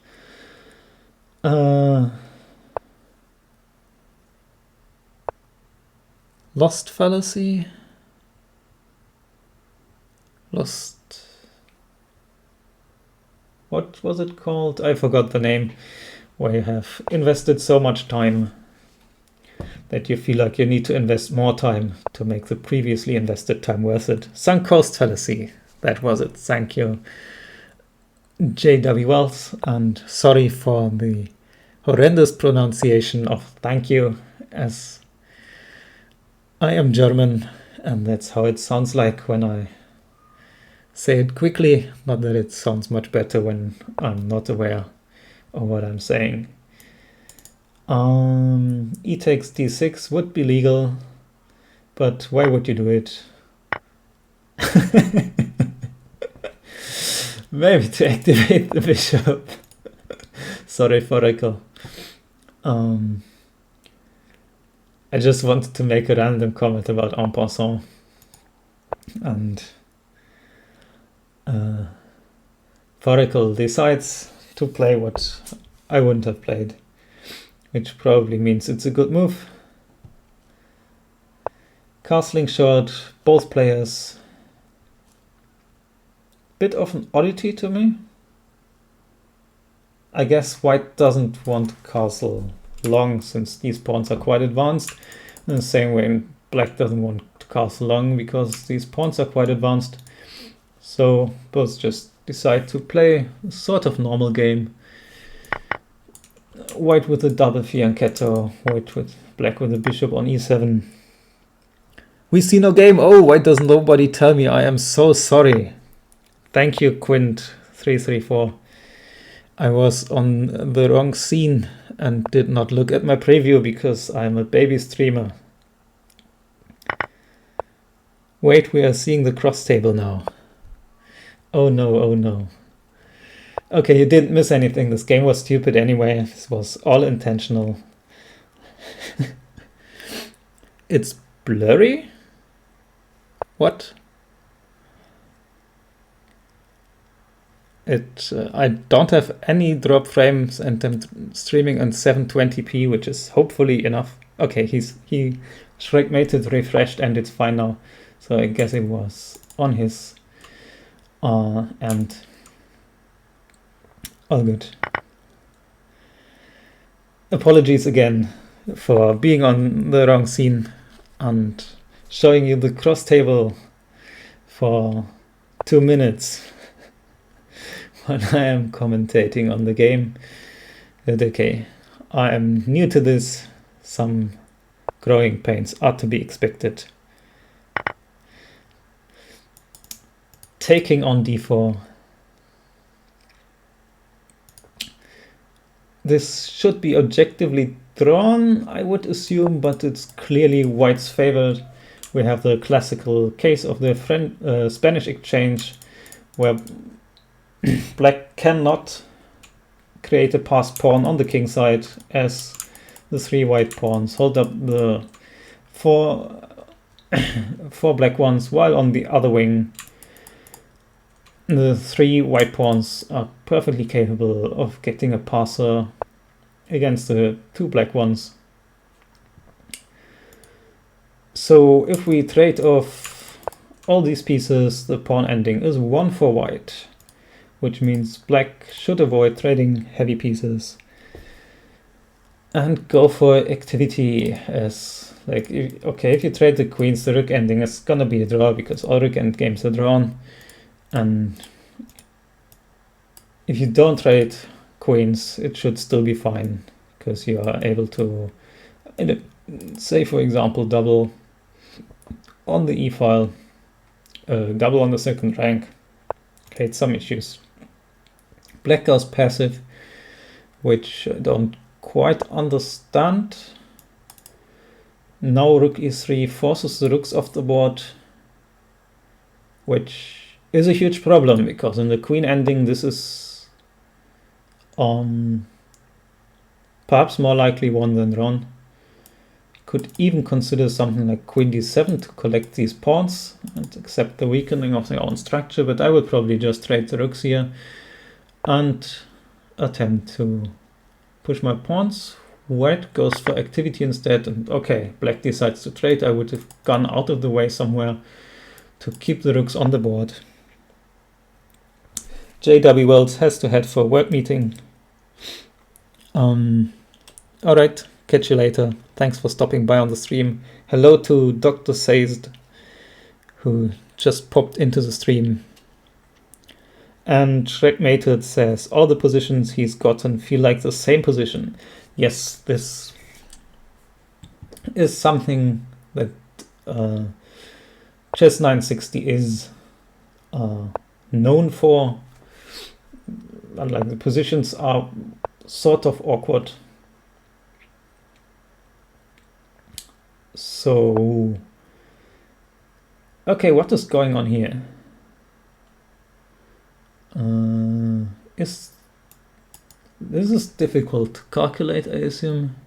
lost fallacy. Lost. What was it called? I forgot the name. Where you have invested so much time that you feel like you need to invest more time to make the previously invested time worth it. Sunk cost fallacy. That was it. Thank you, J.W. Wells, and sorry for the horrendous pronunciation of thank you, as I am German and that's how it sounds like when I say it quickly, not that it sounds much better when I'm not aware of what I'm saying. E takes d6 would be legal, but why would you do it? Maybe to activate the bishop. Sorry for Rico. I just wanted to make a random comment about en passant. And Foracle decides to play what I wouldn't have played, which probably means it's a good move. Castling short, both players. Bit of an oddity to me. I guess white doesn't want to castle long since these pawns are quite advanced. In the same way black doesn't want to castle long because these pawns are quite advanced. So both just decide to play a sort of normal game. White with a double fianchetto, white with black with a bishop on e7. We see no game. Oh, why does nobody tell me? I am so sorry. Thank you, Quint334. I was on the wrong scene and did not look at my preview because I'm a baby streamer. Wait, we are seeing the cross table now. Oh no, oh no. Okay, you didn't miss anything. This game was stupid anyway. This was all intentional. It's blurry? What? I don't have any drop frames and I'm streaming on 720p, which is hopefully enough. Okay, he checkmated, refreshed, and it's fine now. So I guess it was on his and all good. Apologies again for being on the wrong scene and showing you the cross table for 2 minutes. When I am commentating on the game. But okay, I am new to this. Some growing pains are to be expected. Taking on d4. This should be objectively drawn, I would assume, but it's clearly white's favored. We have the classical case of the Spanish exchange, where black cannot create a passed pawn on the king side as the 3 white pawns hold up the 4 black ones, while on the other wing the 3 white pawns are perfectly capable of getting a passer against the 2 black ones. So if we trade off all these pieces, the pawn ending is 1 for white, which means black should avoid trading heavy pieces and go for activity as like, if you trade the queens, the rook ending is gonna be a draw because all rook endgames are drawn. And if you don't trade queens, it should still be fine because you are able to, say for example, double on the e-file, double on the second rank, create some issues. Black goes passive, which I don't quite understand. Now rook e3 forces the rooks off the board, which is a huge problem because in the queen ending this is perhaps more likely won than drawn. Could even consider something like queen d7 to collect these pawns and accept the weakening of their own structure, but I would probably just trade the rooks here and attempt to push my pawns. White goes for activity instead, and okay, black decides to trade. I would have gone out of the way somewhere to keep the rooks on the board. J.W. Wells has to head for a work meeting. Alright, Catch you later. Thanks for stopping by on the stream. Hello to Dr. Sazed, who just popped into the stream. And Shrek says, all the positions he's gotten feel like the same position. Yes, this is something that Chess 960 is known for. Like, the positions are sort of awkward. So, okay, what is going on here? This is difficult to calculate, I assume.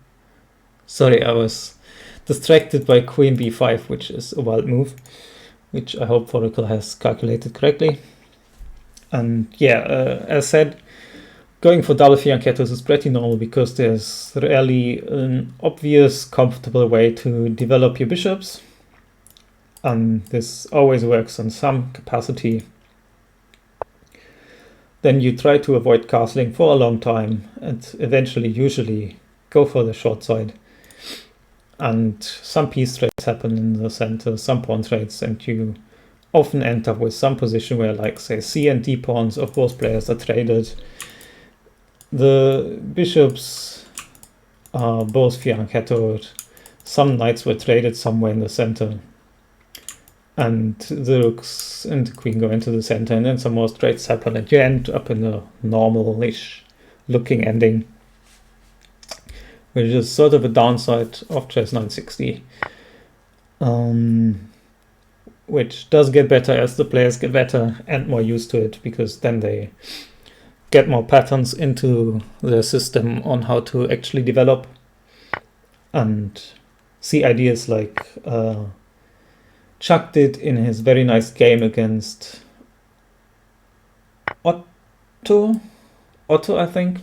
Sorry, I was distracted by Queen b5, which is a wild move, which I hope Oracle has calculated correctly. And yeah, as said, going for double fianchettos is pretty normal because there's rarely an obvious, comfortable way to develop your bishops. And this always works in some capacity. Then you try to avoid castling for a long time and eventually, usually, go for the short side. And some piece trades happen in the center, some pawn trades, and you often end up with some position where, like, say, C and D pawns of both players are traded. The bishops are both fianchettoed. Some knights were traded somewhere in the center. And the rooks and the queen go into the center, and then some more trades happen, and you end up in a normal-ish looking ending, which is sort of a downside of Chess 960, which does get better as the players get better and more used to it, because then they get more patterns into the system on how to actually develop and see ideas like Chuck did in his very nice game against Otto, I think,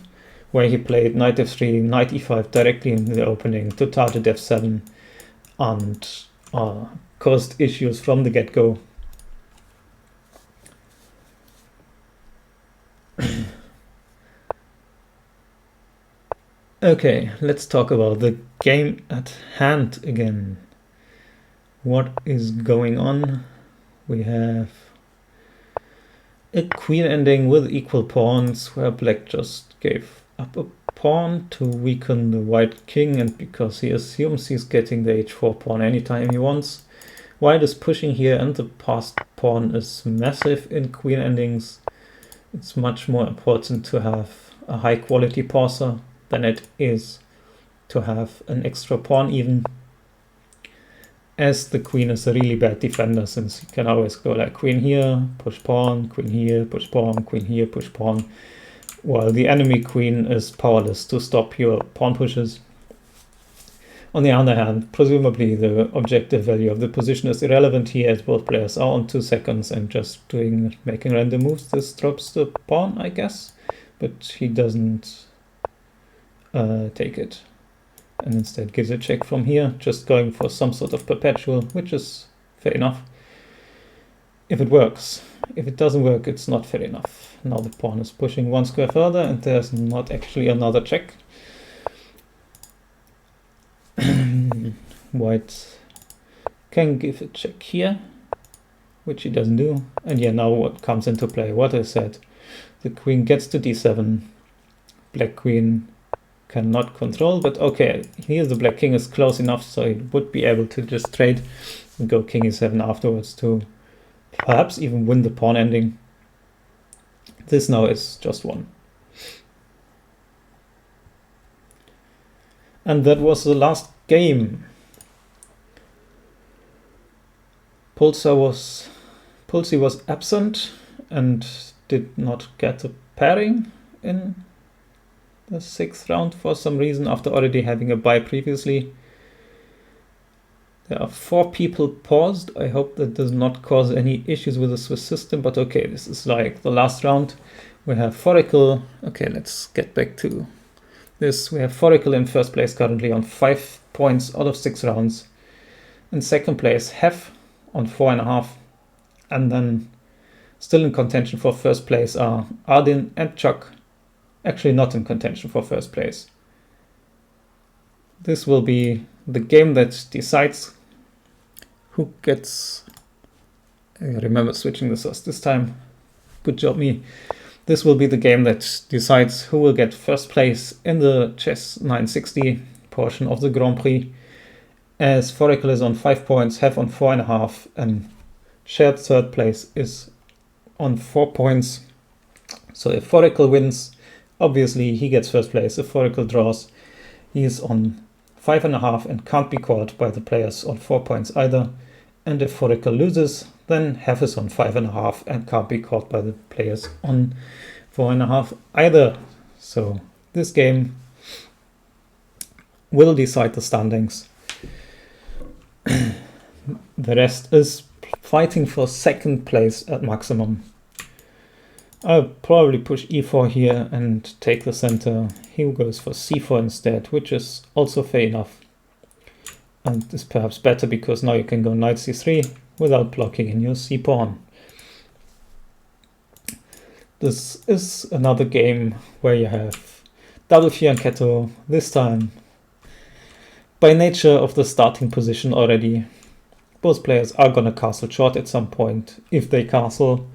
where he played knight f3, knight e5 directly in the opening to target f7 and caused issues from the get-go. Okay, let's talk about the game at hand again. What is going on? We have a queen ending with equal pawns, where black just gave up a pawn to weaken the white king, and because he assumes he's getting the h4 pawn anytime he wants. White is pushing here, and the passed pawn is massive in queen endings. It's much more important to have a high quality passer than it is to have an extra pawn even, as the queen is a really bad defender, since you can always go like queen here, push pawn, queen here, push pawn, queen here, push pawn, while the enemy queen is powerless to stop your pawn pushes. On the other hand, presumably the objective value of the position is irrelevant here, as both players are on 2 seconds and just making random moves. This drops the pawn, I guess, but he doesn't take it, and instead gives a check from here, just going for some sort of perpetual, which is fair enough if it works. If it doesn't work, it's not fair enough. Now the pawn is pushing 1 square further, and there's not actually another check. White can give a check here, which he doesn't do. And yeah, now what comes into play? What I said. The queen gets to d7. Black queen cannot control, but okay, here the black king is close enough, so he would be able to just trade and go king e7 afterwards to perhaps even win the pawn ending. This now is just one. And that was the last game. Pulsi was absent and did not get a pairing in the 6th round for some reason, after already having a bye previously. There are 4 people paused. I hope that does not cause any issues with the Swiss system, but okay, this is like the last round. We have Foracle. Okay, let's get back to this. We have Foracle in first place currently on 5 points out of 6 rounds. In second place, Hef on 4.5. And then still in contention for first place are Ardin and Chuck. Actually not in contention for first place. This will be the game that decides who gets... I remember switching the source this time. Good job, me. This will be the game that decides who will get first place in the Chess 960 portion of the Grand Prix, as Foracle is on 5 points, Have on 4.5, and shared third place is on 4 points. So if Foracle wins, obviously he gets first place. If Foracle draws, he is on 5.5 and can't be caught by the players on 4 points either. And if Foracle loses, then Have is on 5.5 and can't be caught by the players on 4.5 either. So this game will decide the standings. The rest is fighting for second place at maximum. I'll probably push e4 here and take the center. He goes for c4 instead, which is also fair enough. And is perhaps better because now you can go knight c3 without blocking in your c pawn. This is another game where you have double fianchetto, this time by nature of the starting position already. Both players are gonna castle short at some point, if they castle,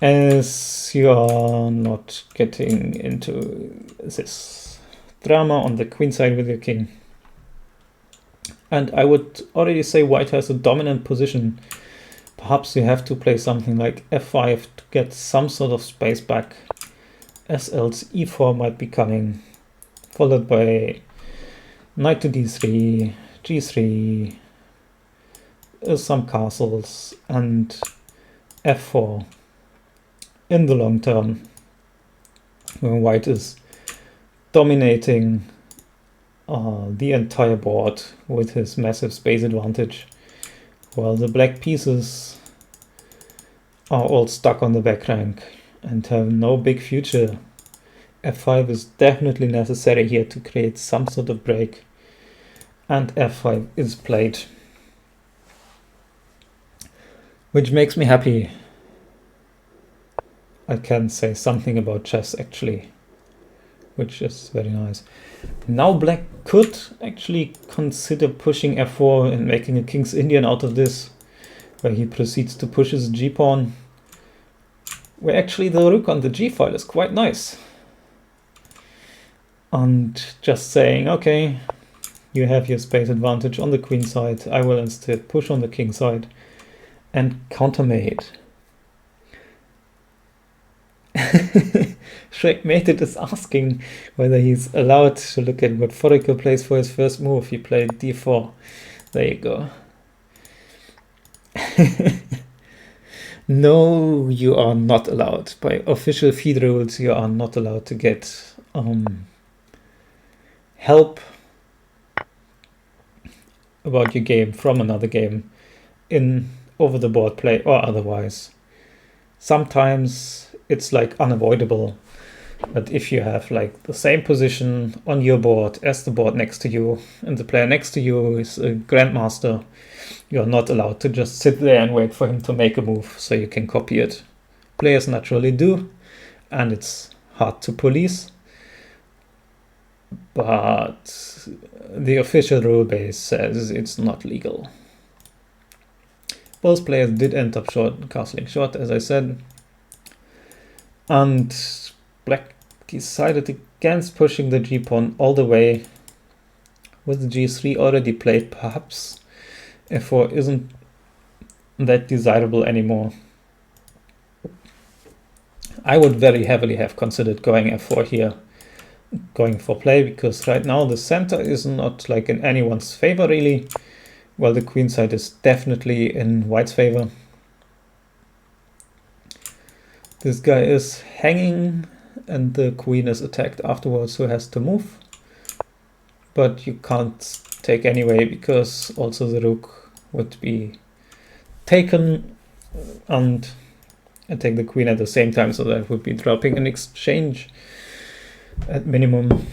as you are not getting into this drama on the queen side with your king. And I would already say white has a dominant position. Perhaps you have to play something like f5 to get some sort of space back, as else e4 might be coming, followed by knight to d3, g3, some castles, and f4 in the long term, when white is dominating the entire board with his massive space advantage, while the black pieces are all stuck on the back rank and have no big future. f5 is definitely necessary here to create some sort of break, and f5 is played, which makes me happy. I can say something about chess actually, which is very nice. Now black could actually consider pushing f4 and making a King's Indian out of this, where he proceeds to push his g-pawn, where actually the rook on the g-file is quite nice. And just saying, okay, you have your space advantage on the queen side, I will instead push on the king side and countermate. Shrekmated is asking whether he's allowed to look at what Foracle plays for his first move. He played d4. There you go. No, you are not allowed. By official feed rules, you are not allowed to get help about your game from another game in over-the-board play or otherwise. Sometimes it's like unavoidable, but if you have like the same position on your board as the board next to you, and the player next to you is a grandmaster, you're not allowed to just sit there and wait for him to make a move so you can copy it. Players naturally do, and it's hard to police, but the official rule base says it's not legal. Both players did end up castling short, as I said, and black decided against pushing the g-pawn all the way. With the g3 already played, perhaps f4 isn't that desirable anymore. I would very heavily have considered going f4 here, going for play, because right now the center is not like in anyone's favor really, while the queen side is definitely in white's favor. This guy is hanging and the queen is attacked afterwards, who has to move. But you can't take anyway, because also the rook would be taken and take the queen at the same time, so that would be dropping an exchange at minimum.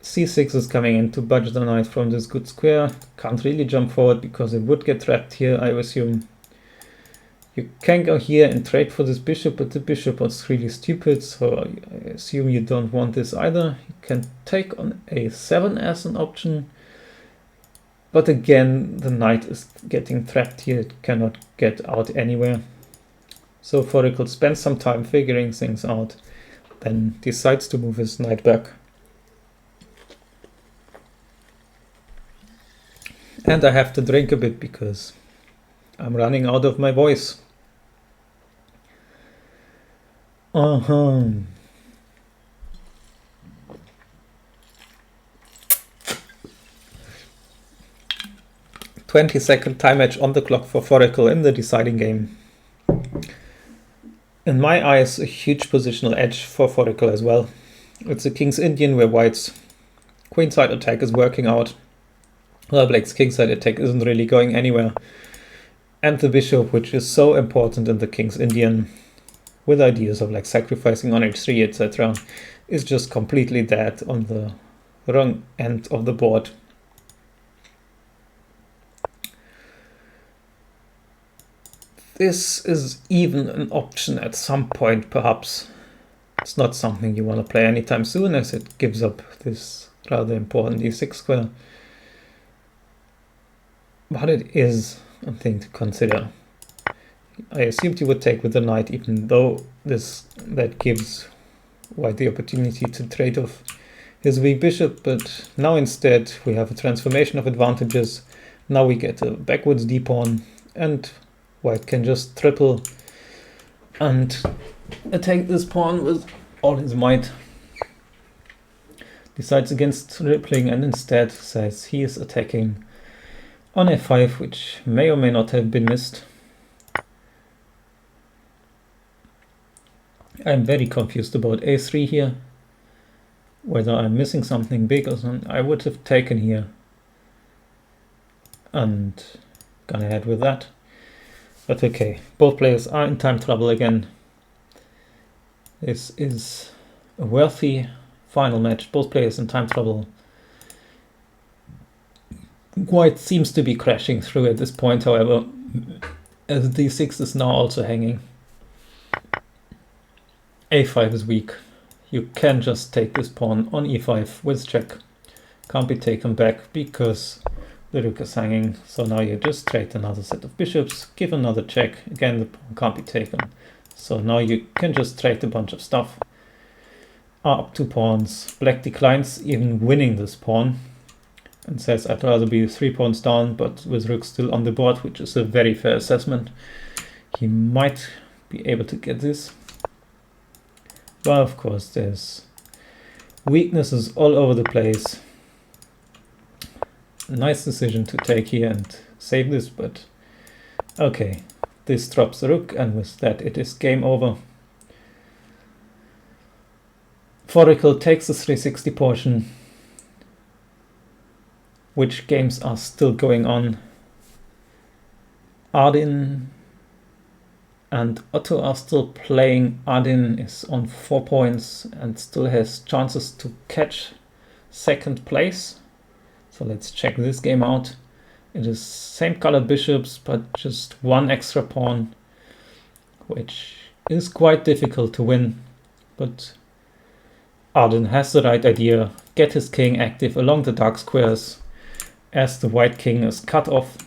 c6 is coming in to budge the knight from this good square. Can't really jump forward because it would get trapped here, I assume. You can go here and trade for this bishop, but the bishop was really stupid, so I assume you don't want this either. You can take on a7 as an option, but again, the knight is getting trapped here. It cannot get out anywhere. So Foracle spends some time figuring things out, then decides to move his knight back. And I have to drink a bit because I'm running out of my voice. 20-second time match on the clock for Foracle in the deciding game. In my eyes, a huge positional edge for Foracle as well. It's a King's Indian where White's queenside attack is working out. Well, Black's kingside attack isn't really going anywhere. And the bishop, which is so important in the King's Indian, with ideas of like sacrificing on h3, etc., is just completely dead on the wrong end of the board. This is even an option at some point, perhaps. It's not something you want to play anytime soon, as it gives up this rather important e6 square. But it is a thing to consider. I assumed you would take with the knight, even though that gives White the opportunity to trade off his weak bishop, but now instead we have a transformation of advantages. Now we get a backwards d-pawn, and White can just triple and attack this pawn with all his might. Decides against rippling and instead says he is attacking on f5, which may or may not have been missed. I'm very confused about a3 here. Whether I'm missing something big or something. I would have taken here and gone ahead with that. But okay, both players are in time trouble again. This is a worthy final match. Both players in time trouble. White seems to be crashing through at this point, however, as d6 is now also hanging. a5 is weak. You can just take this pawn on e5 with check. Can't be taken back because the rook is hanging. So now you just trade another set of bishops, give another check. Again, the pawn can't be taken. So now you can just trade a bunch of stuff. Up 2 pawns. Black declines even winning this pawn and says I'd rather be 3 pawns down, but with rook still on the board, which is a very fair assessment. He might be able to get this. But of course there's weaknesses all over the place. Nice decision to take here and save this, but okay. This drops the rook, and with that it is game over. Foracle takes the 360 portion. Which games are still going on? Ardin and Otto are still playing. Ardin is on 4 points and still has chances to catch second place. So let's check this game out. It is same colored bishops, but just 1 extra pawn, which is quite difficult to win. But Ardin has the right idea. Get his king active along the dark squares as the white king is cut off.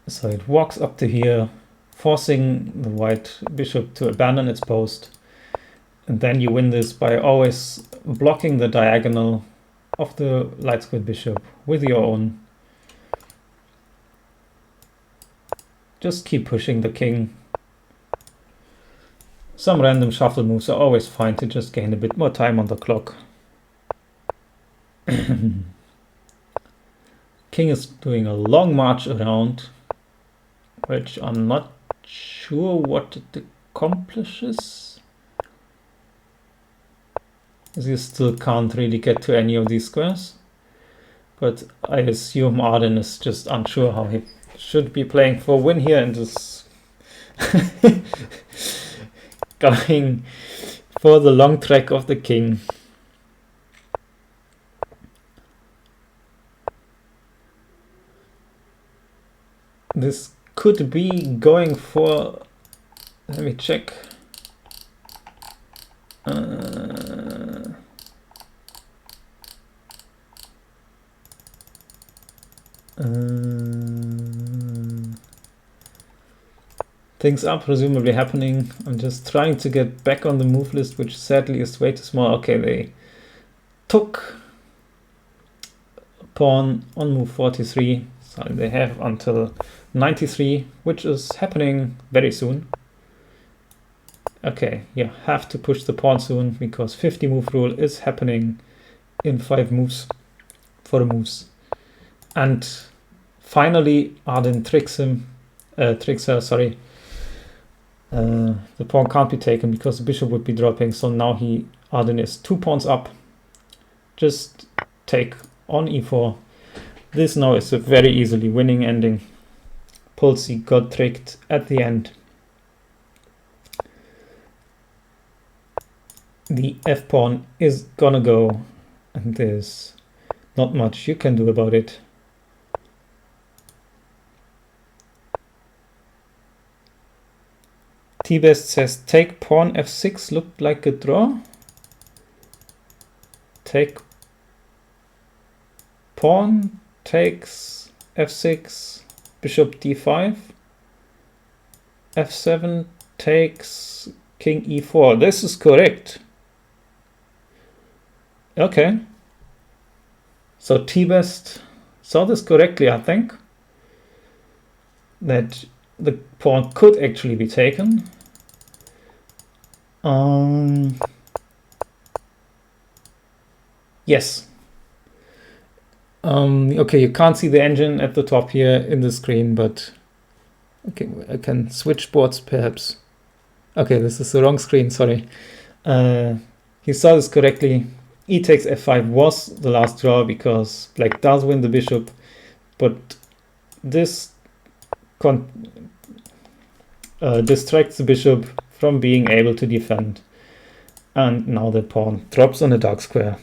So it walks up to here, forcing the white bishop to abandon its post. And then you win this by always blocking the diagonal of the light squared bishop with your own. Just keep pushing the king. Some random shuffle moves are always fine to just gain a bit more time on the clock. King is doing a long march around, which I'm not sure what it accomplishes. As you still can't really get to any of these squares. But I assume Ardin is just unsure how he should be playing for a win here and is going for the long track of the king. this could be going for, let me check. Things are presumably happening. I'm just trying to get back on the move list, which sadly is way too small. Okay, they took pawn on move 43, so they have until 93, which is happening very soon. Okay, you have to push the pawn soon because 50 move rule is happening in 5 moves for the moves. And finally, Arden tricks her, sorry. The pawn can't be taken because the bishop would be dropping, so now Arden is 2 pawns up. Just take on e4. This now is a very easily winning ending. Pulsi got tricked at the end. The f-pawn is gonna go, and there's not much you can do about it. T-Best says take pawn f6 looked like a draw. Take pawn takes f6, bishop d5, f7 takes king e4. This is correct. Okay. So T-Best saw this correctly, I think. That the pawn could actually be taken. Yes. Okay, you can't see the engine at the top here in the screen, but okay, I can switch boards perhaps. Okay, this is the wrong screen, sorry. He saw this correctly. E takes f5 was the last draw because black does win the bishop, but this distracts the bishop from being able to defend. And now the pawn drops on a dark square.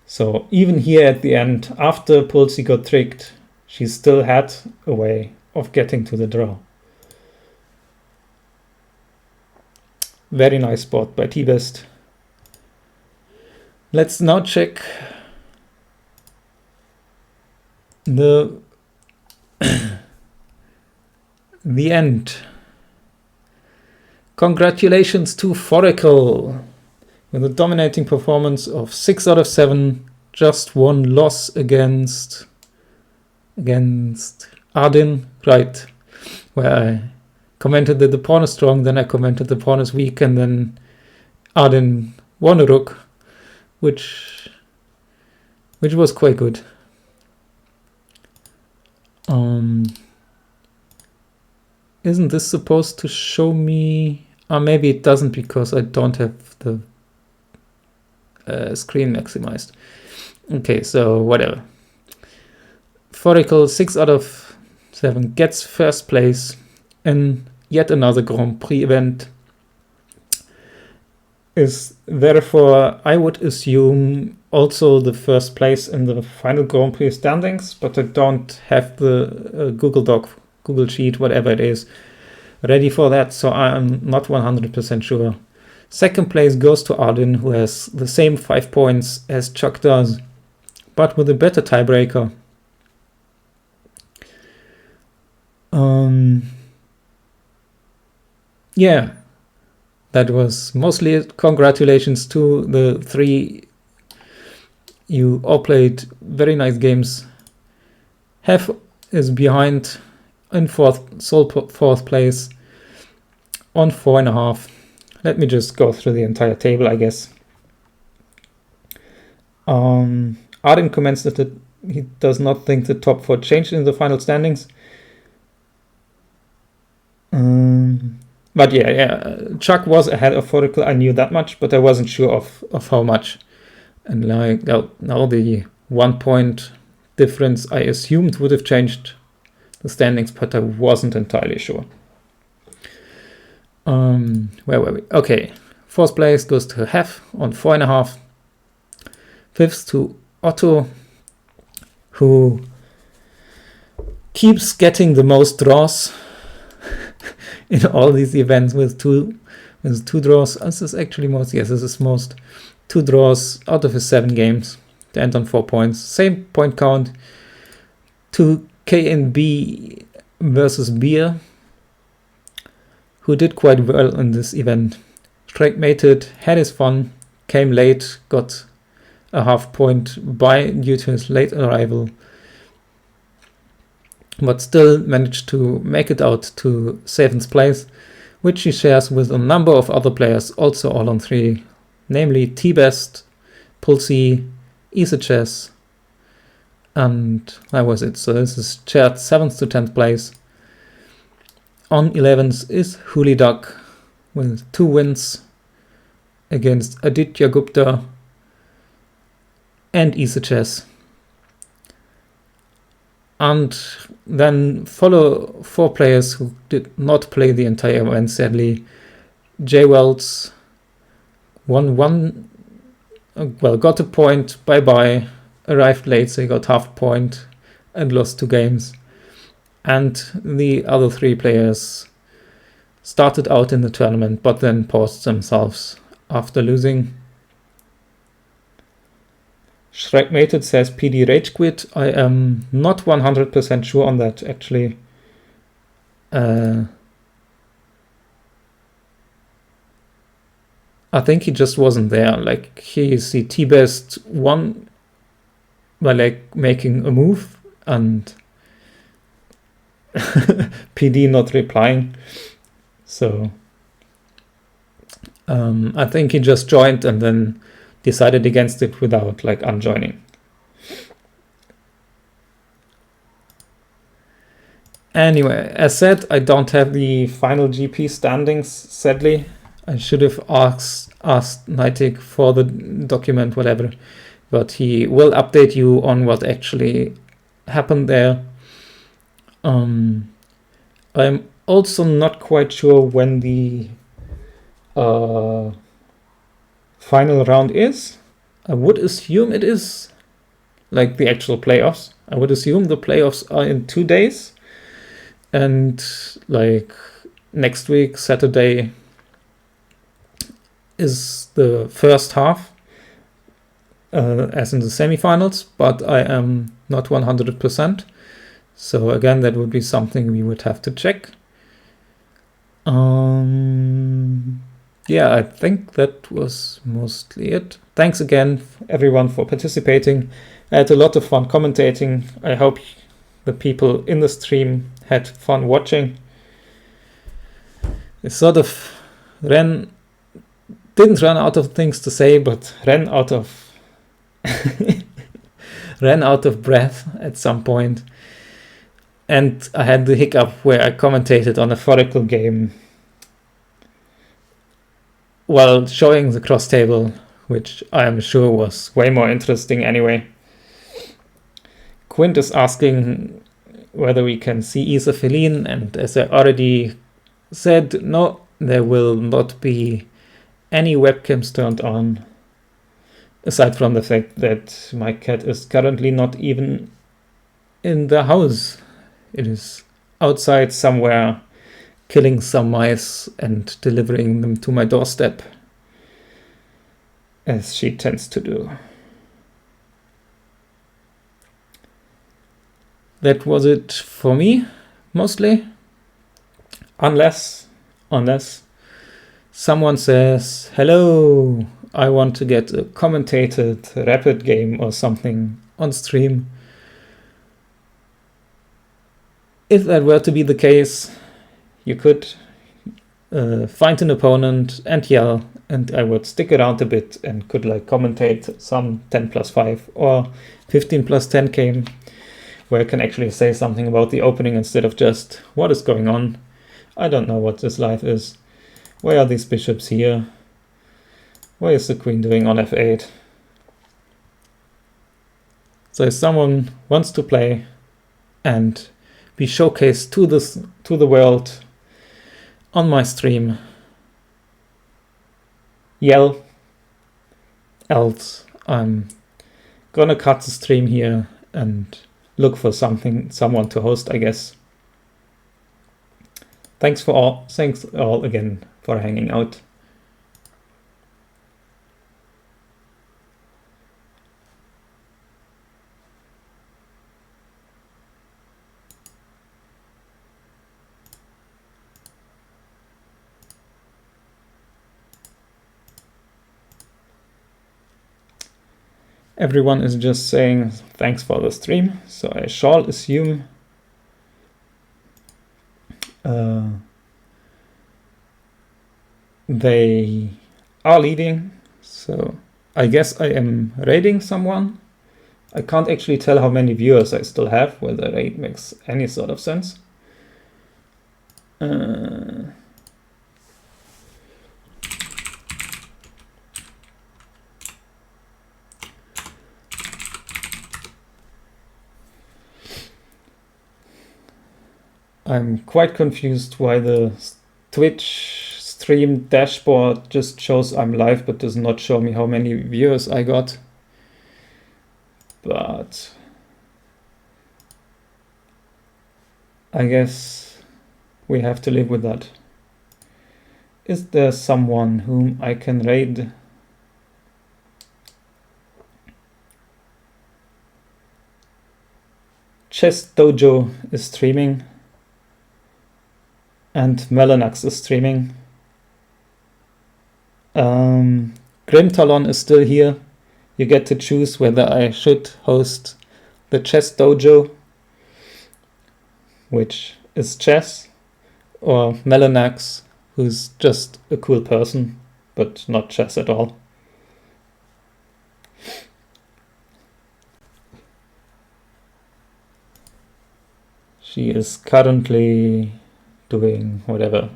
So even here at the end, after Pulsi got tricked, she still had a way of getting to the draw. Very nice spot by T-Best. Let's now check the end. Congratulations to Foracle with a dominating performance of 6 out of 7, just 1 loss against Arden, right, where I commented that the pawn is strong, then I commented the pawn is weak, and then Arden won a rook, which was quite good. Isn't this supposed to show me? Maybe it doesn't because I don't have the screen maximized. Okay, so whatever. Foracle 6 out of 7 gets first place in yet another Grand Prix event. Is therefore, I would assume, also the first place in the final Grand Prix standings, but I don't have the Google Doc, Google Sheet, whatever it is, ready for that, so I'm not 100% sure. Second place goes to Arden, who has the same 5 points as Chuck does, but with a better tiebreaker. Yeah, that was mostly congratulations to the 3. You all played very nice games. Hef is behind in fourth place on 4.5. Let me just go through the entire table, I guess. Arden comments that he does not think the top 4 changed in the final standings. But yeah, Chuck was ahead of Foracle. I knew that much, but I wasn't sure of how much. And like now the 1 point difference I assumed would have changed the standings, but I wasn't entirely sure. Where were we? Okay, 4th place goes to Hef on 4.5. 5th to Otto, who keeps getting the most draws in all these events with two draws. This is actually most. Yes, this is most. 2 draws out of his 7 games to end on 4 points. Same point count. 2 KNB versus Beer, who did quite well in this event. Strike-mated, had his fun, came late, got a half point by due to his late arrival, but still managed to make it out to 7th place, which he shares with a number of other players, also all on 3, namely T-Best, Pulsey, EasyChess, and that was it. So this is shared 7th to 10th place. On 11th is Huli Duck with 2 wins against Aditya Gupta and EasyChess. And then follow 4 players who did not play the entire event, sadly. Jay Wells got a point, bye-bye, arrived late, so he got half point and lost 2 games. And the other 3 players started out in the tournament, but then paused themselves after losing. Shrek-mated says PD Rage Quit. I am not 100% sure on that, actually. I think he just wasn't there. Like, he's the T-Best won by like making a move and PD not replying. So I think he just joined and then decided against it without like unjoining. Anyway, as said, I don't have the final GP standings, sadly. I should have asked Nightic for the document, whatever, but he will update you on what actually happened there. I'm also not quite sure when the final round is. I would assume it is like the actual playoffs. I would assume the playoffs are in 2 days, and like next week, Saturday, is the first half, as in the semifinals, but I am not 100%. So again, that would be something we would have to check. Yeah, I think that was mostly it. Thanks again, everyone, for participating. I had a lot of fun commentating. I hope the people in the stream had fun watching. It sort of didn't run out of things to say, but ran out of breath at some point. And I had the hiccup where I commentated on a Foracle game while showing the cross table, which I am sure was way more interesting anyway. Quint is asking whether we can see Isa Feline, and as I already said, no, there will not be any webcams turned on, aside from the fact that my cat is currently not even in the house. It is outside somewhere, killing some mice and delivering them to my doorstep, as she tends to do. That was it for me, mostly. Unless someone says, hello, I want to get a commentated rapid game or something on stream. If that were to be the case, you could find an opponent and yell, and I would stick around a bit and could like commentate some 10+5 or 15+10 game where I can actually say something about the opening instead of just what is going on. I don't know what this life is. Why are these bishops here? What is the queen doing on f8? So if someone wants to play and be showcased to the world on my stream, yell, else I'm gonna cut the stream here and look for someone to host, I guess. Thanks all again for hanging out. Everyone is just saying thanks for the stream, so I shall assume they are leading. So I guess I am raiding someone. I can't actually tell how many viewers I still have, whether raid makes any sort of sense. I'm quite confused why the Twitch stream dashboard just shows I'm live but does not show me how many viewers I got. But I guess we have to live with that. Is there someone whom I can raid? Chess Dojo is streaming. And Melanax is streaming. Grimtalon is still here. You get to choose whether I should host the Chess Dojo, which is chess, or Melanax, who's just a cool person, but not chess at all. She is currently doing whatever.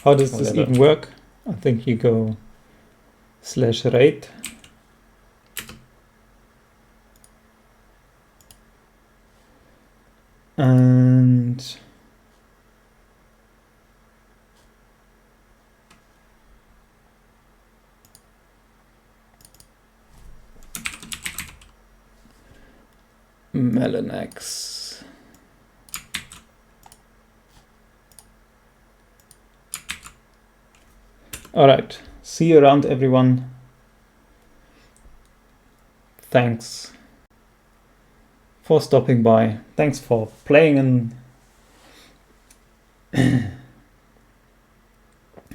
How does this even work? I think you go /rate. And Melanax. All right. See you around, everyone. Thanks for stopping by. Thanks for playing in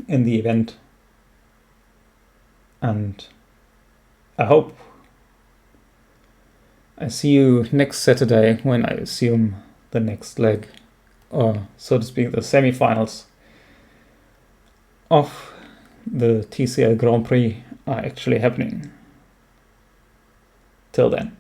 the event. And I hope I see you next Saturday when I assume the next leg, or so to speak, the semi-finals of the TCL Grand Prix are actually happening. Till then.